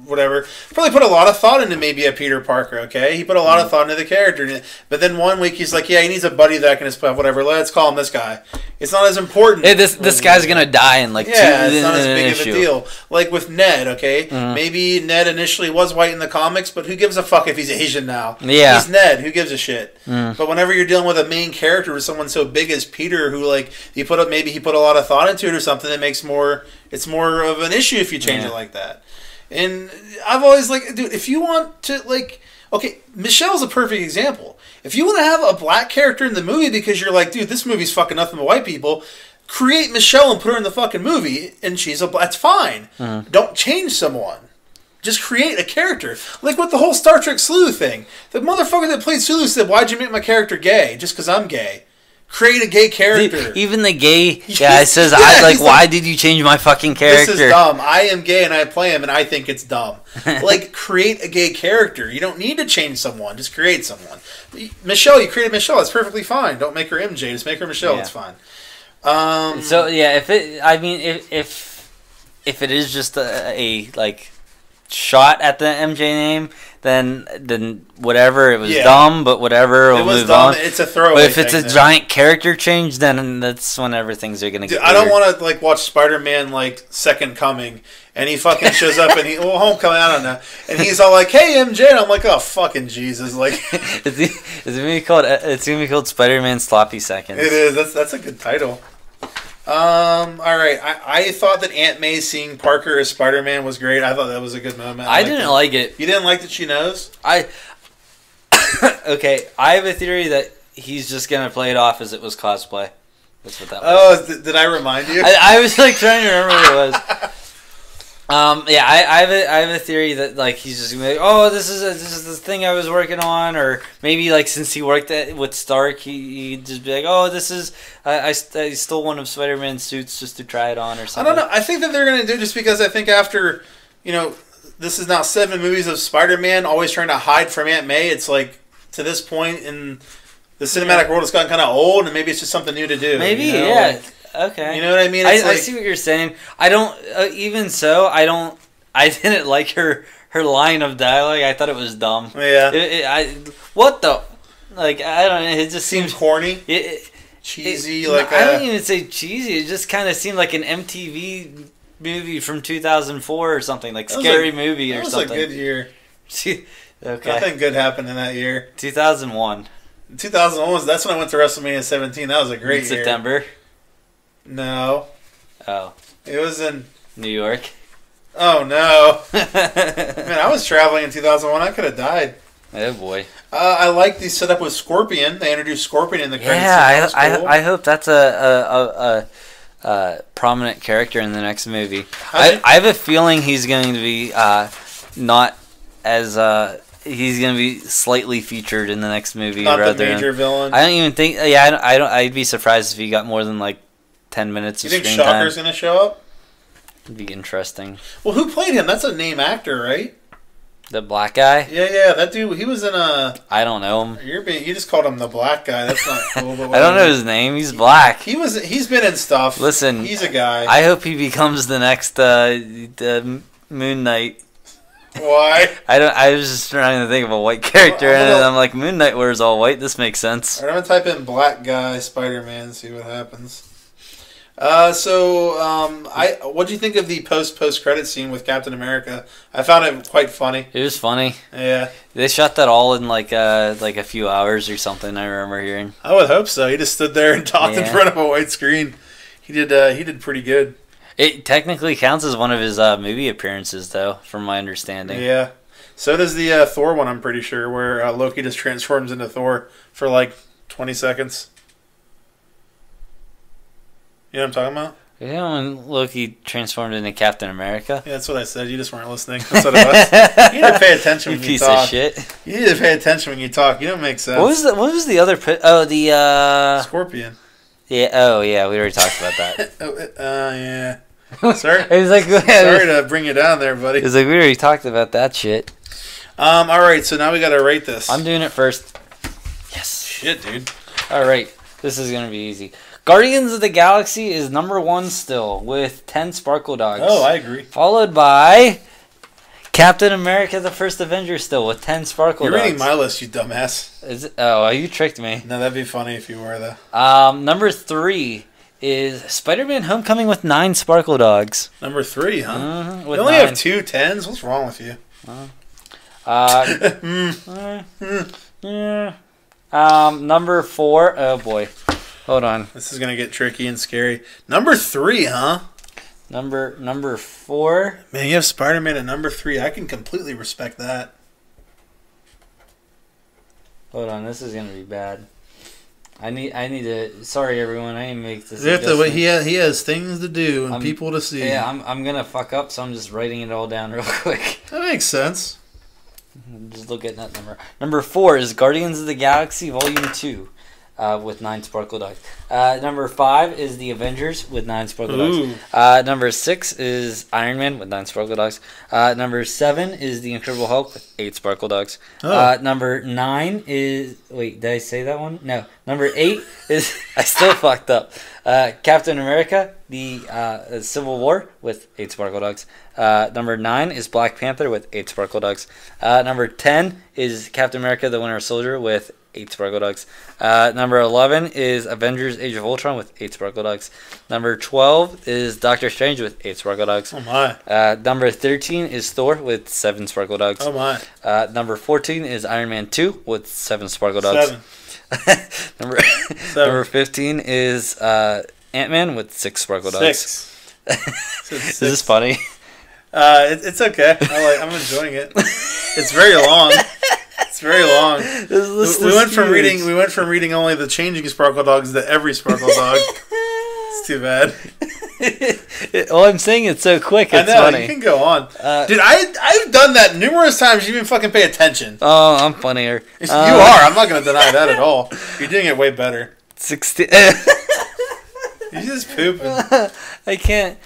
whatever, probably put a lot of thought into maybe a Peter Parker, okay? He put a lot of thought into the character. But then one week he's like, yeah, he needs a buddy that can just play whatever. Let's call him this guy. It's not as important. This guy's going to die in like 2 it's not as big of a deal. Like with Ned, okay? Maybe Ned initially was white in the comics, but who gives a fuck if he's Asian now? Yeah. He's Ned. Who gives a shit? But whenever you're dealing with a main character with someone so big as Peter, who like he put a lot of thought into it or something, it's more of an issue if you change it like that. And I've always like, dude, if you want to like, okay, Michelle's a perfect example. If you want to have a black character in the movie because you're like, dude, this movie's fucking nothing but white people, create Michelle and put her in the fucking movie, and that's fine. Don't change someone. Just create a character. Like with the whole Star Trek Sulu thing. The motherfucker that played Sulu said, why'd you make my character gay? Just because I'm gay. Create a gay character. Even the gay guy says, why did you change my fucking character? This is dumb. I am gay and I play him and I think it's dumb. Like, create a gay character. You don't need to change someone. Just create someone. Michelle, you created Michelle. That's perfectly fine. Don't make her MJ. Just make her Michelle. It's fine. So, yeah, if it is just a like, shot at the MJ name, then whatever, it was dumb, but whatever, we'll move on. It's a throwaway. But if it's a giant character change, then that's when everything's going to get I don't want to like watch Spider-Man like Second Coming, and he fucking shows up and Homecoming, I don't know, and he's all like, "Hey MJ," and I'm like, "Oh fucking Jesus!" Like, it's gonna be called Spider-Man Sloppy Seconds. It is. That's a good title. All right. I thought that Aunt May seeing Parker as Spider-Man was great. I thought that was a good moment. I didn't like it. You didn't like that she knows? Okay, I have a theory that he's just gonna play it off as it was cosplay. That's what that was. Oh, did I remind you? I was like trying to remember what it was. Yeah, I have a theory that like he's just gonna be like, oh, this is the thing I was working on, or maybe like since he worked with Stark, he'd just be like, oh, this is I stole one of Spider-Man's suits just to try it on or something. I don't know. I think that they're gonna do just because I think after this is now 7 movies of Spider-Man always trying to hide from Aunt May. It's like to this point in the cinematic world, it's gotten kind of old, and maybe it's just something new to do. Maybe, yeah. Okay. You know what I mean? I see what you're saying. I don't. Even so, I don't. I didn't like her line of dialogue. I thought it was dumb. Yeah. What the? Like I don't know. It just seems corny. Cheesy. I don't even say cheesy. It just kind of seemed like an MTV movie from 2004 or something, like Scary Movie or something. That was a good year. Okay. Nothing good happened in that year. 2001. 2001 that's when I went to WrestleMania 17. That was a great year. September. No. Oh. It was in New York. Oh no. Man, I was traveling in 2001. I could have died. Oh boy. I like the setup with Scorpion. They introduced Scorpion in the credits. Yeah, I hope that's a prominent character in the next movie. I have a feeling he's going to be not as he's going to be slightly featured in the next movie. Not the major villain. I don't even think. Yeah, I don't. I'd be surprised if he got more than like 10 minutes of screen time. You think Shocker's going to show up? It'd be interesting. Well, who played him? That's a name actor, right? The black guy? Yeah, that dude. He was in a. I don't know him. You just called him the black guy. That's not cool. But I don't know his name. He's black. He's been in stuff. Listen, he's a guy. I hope he becomes the next Moon Knight. Why? I was just trying to think of a white character, and I'm like, Moon Knight wears all white. This makes sense. Alright, I'm gonna type in black guy Spider-Man, see what happens. What do you think of the post credit scene with Captain America? I found it quite funny. It was funny. Yeah, they shot that all in like a few hours or something. I remember hearing. I would hope so. He just stood there and talked in front of a white screen. He did pretty good. It technically counts as one of his movie appearances, though, from my understanding. Yeah. So does the Thor one, I'm pretty sure, where Loki just transforms into Thor for like 20 seconds. You know what I'm talking about? Yeah, when Loki transformed into Captain America. Yeah, that's what I said. You just weren't listening. That's what it was. You need to pay attention when you talk. Piece of shit. You need to pay attention when you talk. You don't make sense. What was the other... the... Scorpion. Yeah. Oh, yeah. We already talked about that. Yeah. Sorry. It was like, sorry to bring you down there, buddy. It was like we already talked about that shit. All right. So now we got to rate this. I'm doing it first. Yes. Shit, dude. All right. This is gonna be easy. Guardians of the Galaxy is number 1 still with 10 Sparkle Dogs. Oh, I agree. Followed by Captain America: The First Avenger still with 10 Sparkle Dogs. You're reading my list, you dumbass. Is it? Oh, you tricked me. No, that'd be funny if you were though. Number 3 is Spider-Man: Homecoming with 9 Sparkle Dogs. Number 3, huh? Mm-hmm, you only have 2 10s? What's wrong with you? Number 4. Oh boy, hold on. This is gonna get tricky and scary. Number 3, huh? Number 4. Man, you have Spider-Man at number 3. I can completely respect that. Hold on, this is gonna be bad. I need to. Sorry, everyone. I need to make this. He has things to do and people to see. Yeah, I'm gonna fuck up, so I'm just writing it all down real quick. That makes sense. Just look at that number. Number 4 is Guardians of the Galaxy Volume 2 with 9 Sparkle Dogs. Number 5 is The Avengers with 9 Sparkle Dogs. Number 6 is Iron Man with 9 Sparkle Dogs. Number 7 is The Incredible Hulk with 8 Sparkle Dogs. Number 9 is... Wait, did I say that one? No. Number 8 is... I still fucked up. Captain America, the Civil War with 8 Sparkle Dogs. Number 9 is Black Panther with 8 Sparkle Dogs. Number 10 is Captain America, the Winter Soldier with 8 Sparkle Dogs. Number 11 is Avengers Age of Ultron with 8 Sparkle Dogs. Number 12 is Doctor Strange with 8 Sparkle Dogs. Oh my. Number 13 is Thor with 7 Sparkle Dogs. Oh my. Number 14 is Iron Man 2 with 7 Sparkle Dogs. 7. Number 15 is Ant-Man with 6 Sparkle Dogs. 6. Is this funny? It's okay. I'm enjoying it. It's very long. It's very long. We went from reading only the changing Sparkle Dogs to every Sparkle Dog. It's too bad. All I'm saying it's so quick. It's I know, funny. you can go on. Dude, I've done that numerous times. You didn't fucking pay attention. Oh, I'm funnier. You are. I'm not going to deny that at all. You're doing it way better. 16. You're just pooping. I can't.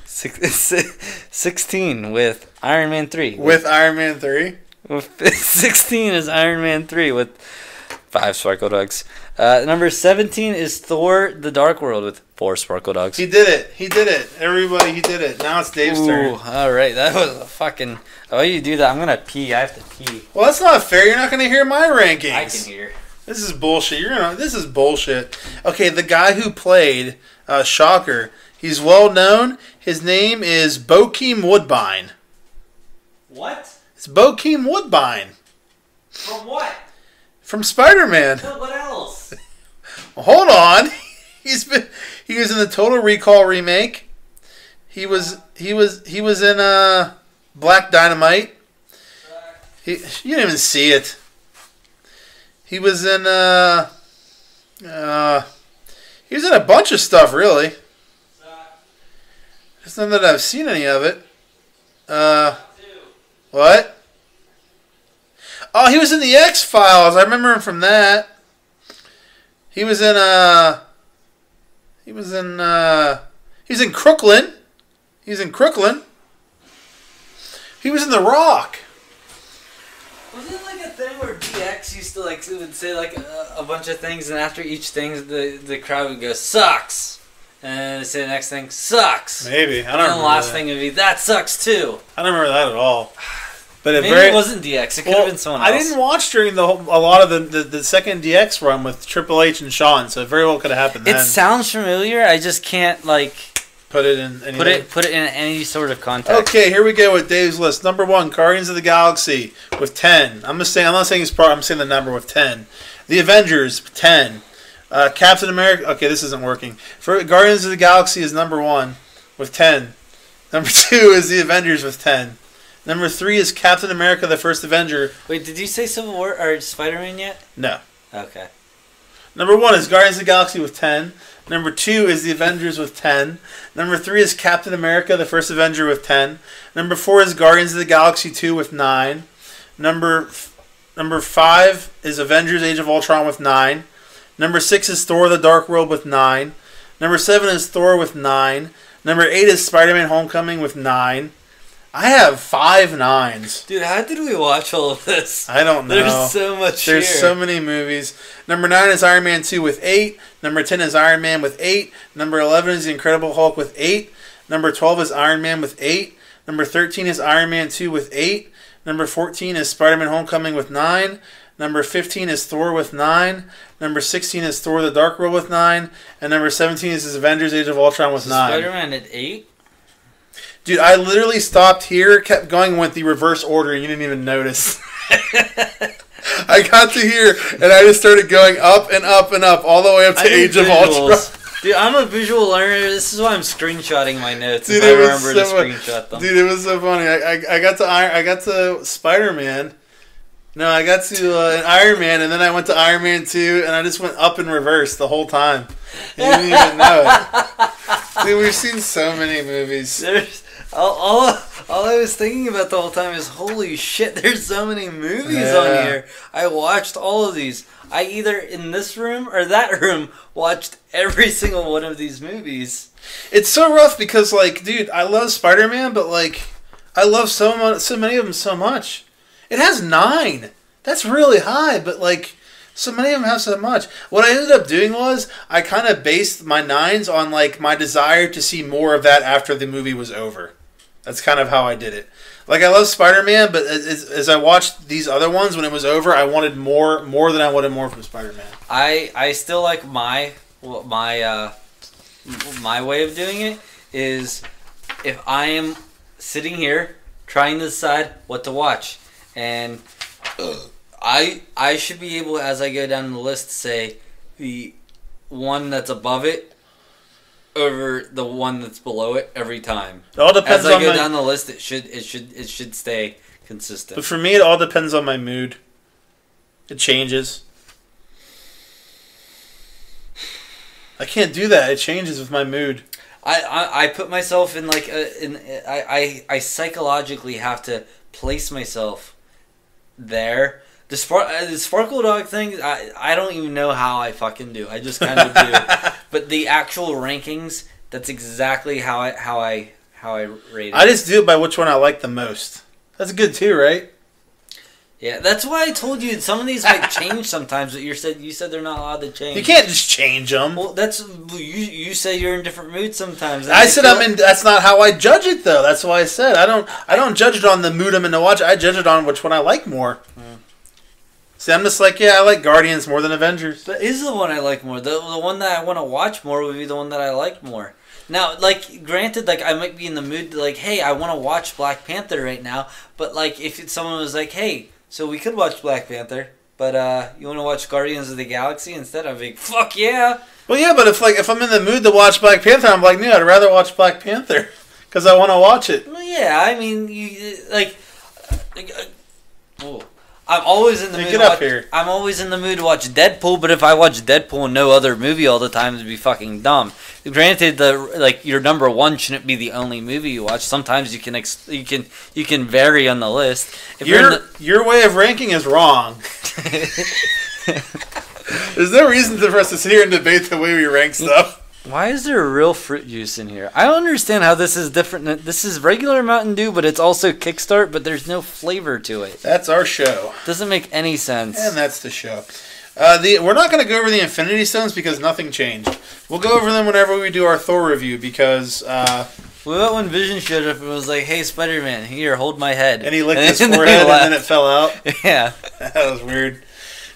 16 with Iron Man 3. With Iron Man 3? 16 is Iron Man 3 with 5 Sparkle Dogs. Number 17 is Thor: The Dark World with 4 Sparkle Dogs. He did it. He did it. Everybody, he did it. Now it's Dave's turn. All right. That was a fucking... Oh, you do that. I'm going to pee. I have to pee. Well, that's not fair. You're not going to hear my rankings. I can hear. This is bullshit. This is bullshit. Okay, the guy who played Shocker, he's well known. His name is Bokeem Woodbine. What? It's Bokeem Woodbine. From what? From Spider-Man. No, what else? Well, hold on. He was in the Total Recall remake. He was in Black Dynamite. You didn't even see it. He was in a bunch of stuff, really. It's not that I've seen any of it. What? Oh, he was in the X-Files. I remember him from that. He was in Crooklyn. He's in Crooklyn. He was in The Rock. Wasn't it like a thing where DX used to would say a bunch of things, and after each thing the crowd would go sucks, and say the next thing sucks. Maybe I don't. And the last thing would be that sucks too. I don't remember that at all. But maybe it wasn't DX. It could have been someone else. I didn't watch during a lot of the second DX run with Triple H and Shawn, so it very well could have happened then. It sounds familiar. I just can't put it in anything. Put it in any sort of context. Okay, here we go with Dave's list. Number 1, Guardians of the Galaxy with 10. I'm not saying his part. I'm saying the number with 10. The Avengers 10. Captain America. Okay, this isn't working. For Guardians of the Galaxy is number 1 with 10. Number 2 is the Avengers with 10. Number 3 is Captain America: The First Avenger. Wait, did you say Civil War or Spider-Man yet? No. Okay. Number 1 is Guardians of the Galaxy with 10. Number 2 is the Avengers with 10. Number 3 is Captain America: The First Avenger with 10. Number 4 is Guardians of the Galaxy 2 with 9. Number 5 is Avengers: Age of Ultron with 9. Number 6 is Thor: The Dark World with 9. Number 7 is Thor with 9. Number 8 is Spider-Man: Homecoming with 9. I have 5 9s. Dude, how did we watch all of this? I don't know. There's so much There's so many movies. Number 9 is Iron Man 2 with 8. Number 10 is Iron Man with 8. Number 11 is The Incredible Hulk with 8. Number 12 is Iron Man with 8. Number 13 is Iron Man 2 with 8. Number 14 is Spider-Man: Homecoming with 9. Number 15 is Thor with 9. Number 16 is Thor: The Dark World with 9. And number 17 is Avengers: Age of Ultron with 9. Spider-Man at 8? Dude, I literally stopped here, kept going with the reverse order, and you didn't even notice. I got to here, and I just started going up and up and up, all the way up to Age of Ultron. Dude, I'm a visual learner. This is why I'm screenshotting my notes. Dude, if I remember to screenshot them. Dude, it was so funny. I got to Spider-Man. No, I got to Iron Man, and then I went to Iron Man 2, and I just went up in reverse the whole time. You didn't even know it. Dude, we've seen so many movies. All I was thinking about the whole time is, holy shit, there's so many movies on here. I watched all of these. I either in this room or that room watched every single one of these movies. It's so rough because, dude, I love Spider-Man, but, I love so many of them so much. It has 9. That's really high, but, so many of them have so much. What I ended up doing was I kind of based my 9s on, my desire to see more of that after the movie was over. That's kind of how I did it. I love Spider-Man, but as I watched these other ones, when it was over, I wanted more than I wanted more from Spider-Man. I still like my way of doing it is if I am sitting here trying to decide what to watch, and I should be able, as I go down the list, to say the one that's above it over the one that's below it every time. It all depends as I go down the list. It should stay consistent. But for me, it all depends on my mood. It changes. I can't do that. It changes with my mood. I put myself in like I psychologically have to place myself there. The Sparkle Dog thing, I don't even know how I fucking do. I just kind of do. But the actual rankings, that's exactly how I rate it. I just do it by which one I like the most. That's good too, right? Yeah, that's why I told you some of these might change sometimes. But you said they're not allowed to change. You can't just change them. Well, that's you say you're in different moods sometimes. I said I'm in. That's not how I judge it though. That's why I said I don't judge it on the mood I'm in to watch. I judge it on which one I like more. See, I'm just like, yeah, I like Guardians more than Avengers. That is the one I like more. The one that I want to watch more would be the one that I like more. Now, like, granted, like, I might be in the mood to, like, hey, I want to watch Black Panther right now. But, like, if someone was like, hey, so we could watch Black Panther, but you want to watch Guardians of the Galaxy instead? I'd be like, fuck yeah. Well, yeah, but if I'm in the mood to watch Black Panther, I'm like, no, I'd rather watch Black Panther because I want to watch it. Well, yeah, I mean, oh. I'm always in the mood. Get up here. I'm always in the mood to watch Deadpool, but if I watch Deadpool and no other movie all the time, it'd be fucking dumb. Granted, your number one shouldn't be the only movie you watch. Sometimes you can vary on the list. Your way of ranking is wrong. There's no reason for us to sit here and debate the way we rank stuff. Why is there real fruit juice in here? I don't understand how this is different. This is regular Mountain Dew, but it's also Kickstart, but there's no flavor to it. That's our show. Doesn't make any sense. And that's the show. We're not going to go over the Infinity Stones because nothing changed. We'll go over them whenever we do our Thor review because... What about when Vision showed up and was like, hey, Spider-Man, here, hold my head. And he licked his forehead and then it fell out? Yeah. That was weird.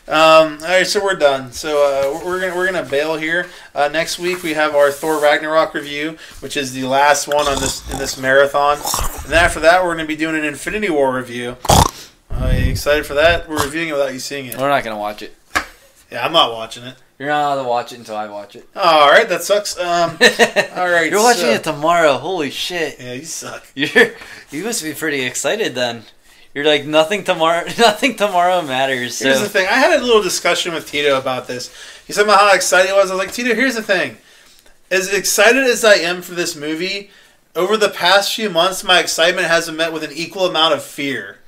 All right, so we're done. So we're gonna bail here. Next week we have our Thor Ragnarok review, which is the last one in this marathon. And then after that, we're gonna be doing an Infinity War review. Are you excited for that? We're reviewing it without you seeing it. We're not gonna watch it. Yeah, I'm not watching it. You're not allowed to watch it until I watch it. Oh, all right, that sucks. All right, you're watching it tomorrow. Holy shit! Yeah, you suck. You must be pretty excited then. You're like, nothing tomorrow matters. So. Here's the thing. I had a little discussion with Tito about this. He said about how excited he was. I was like, Tito, here's the thing. As excited as I am for this movie, over the past few months, my excitement hasn't met with an equal amount of fear.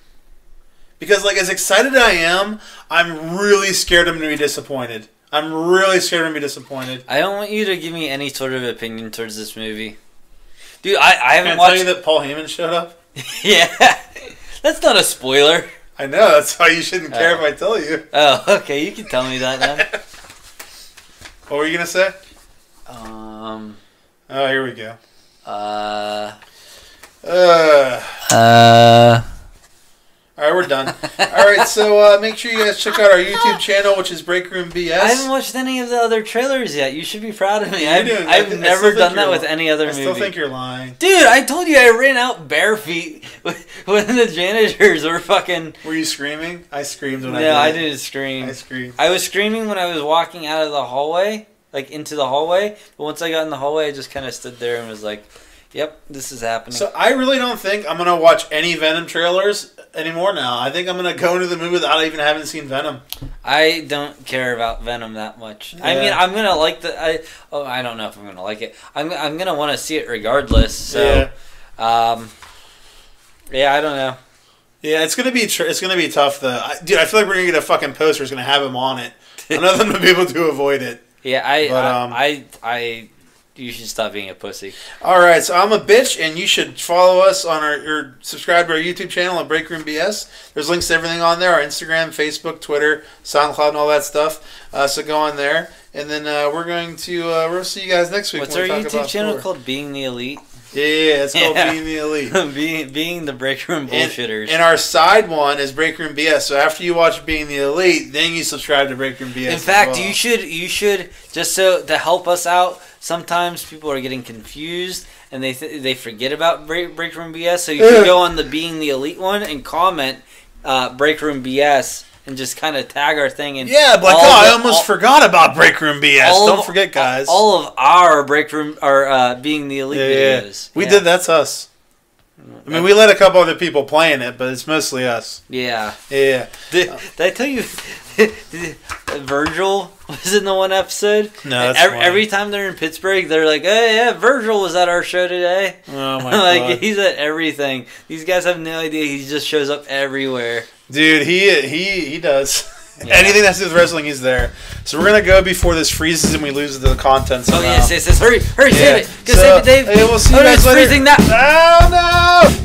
Because, like, as excited as I am, I'm really scared I'm going to be disappointed. I'm really scared I'm going to be disappointed. I don't want you to give me any sort of opinion towards this movie. Dude, I haven't watched... Can I tell you that Paul Heyman showed up? Yeah. That's not a spoiler. I know. That's why you shouldn't care if I tell you. Oh, okay. You can tell me that then. What were you going to say? Oh, here we go. All right, we're done. All right, so make sure you guys check out our YouTube channel, which is Breakroom BS. I haven't watched any of the other trailers yet. You should be proud of me. I've never done that with any other movie. I still think you're lying. Dude, I told you I ran out bare feet when the janitors were fucking... Were you screaming? I screamed when I did. No, I didn't scream. I screamed. I was screaming when I was walking out of the hallway, like into the hallway. But once I got in the hallway, I just kind of stood there and was like, yep, this is happening. So I really don't think I'm going to watch any Venom trailers anymore now. I think I'm going to go into the movie without even having seen Venom. I don't care about Venom that much. Yeah. I mean, I'm going to like I don't know if I'm going to like it. I'm going to want to see it regardless. So, yeah, I don't know. Yeah, it's going to be tough though. Dude, I feel like we're going to get a fucking poster that's going to have him on it. I know them to be able to avoid it. Yeah, you should stop being a pussy. All right, so I'm a bitch, and you should follow us on or subscribe to our YouTube channel at Breakroom BS. There's links to everything on there: our Instagram, Facebook, Twitter, SoundCloud, and all that stuff. So go on there, and then we'll see you guys next week. What's our YouTube channel called? Being the Elite. Yeah, it's called Being the Elite. being the Breakroom bullshitters. And our side one is Breakroom BS. So after you watch Being the Elite, then you subscribe to Breakroom BS. In fact, you should just so to help us out. Sometimes people are getting confused and they forget about Breakroom BS. So you should go on the Being the Elite one and comment Breakroom BS. And just kind of tag our thing. And yeah, but I almost forgot about Breakroom BS. Don't forget, guys. All of our Breakroom are Being the Elite videos. We did. That's us. I mean, we let a couple other people play in it, but it's mostly us. Yeah. Yeah. Did I tell you, Virgil Was in the one episode? No, that's every time they're in Pittsburgh, they're like, "Hey, yeah, Virgil was at our show today." Oh my god! He's at everything. These guys have no idea. He just shows up everywhere. Dude, he does. Yeah. Anything that's with wrestling, he's there. So we're gonna go before this freezes and we lose the content somehow. Oh yes, hurry, yeah. save it, Dave. Hey, we'll see you guys later. Freezing that. Oh no!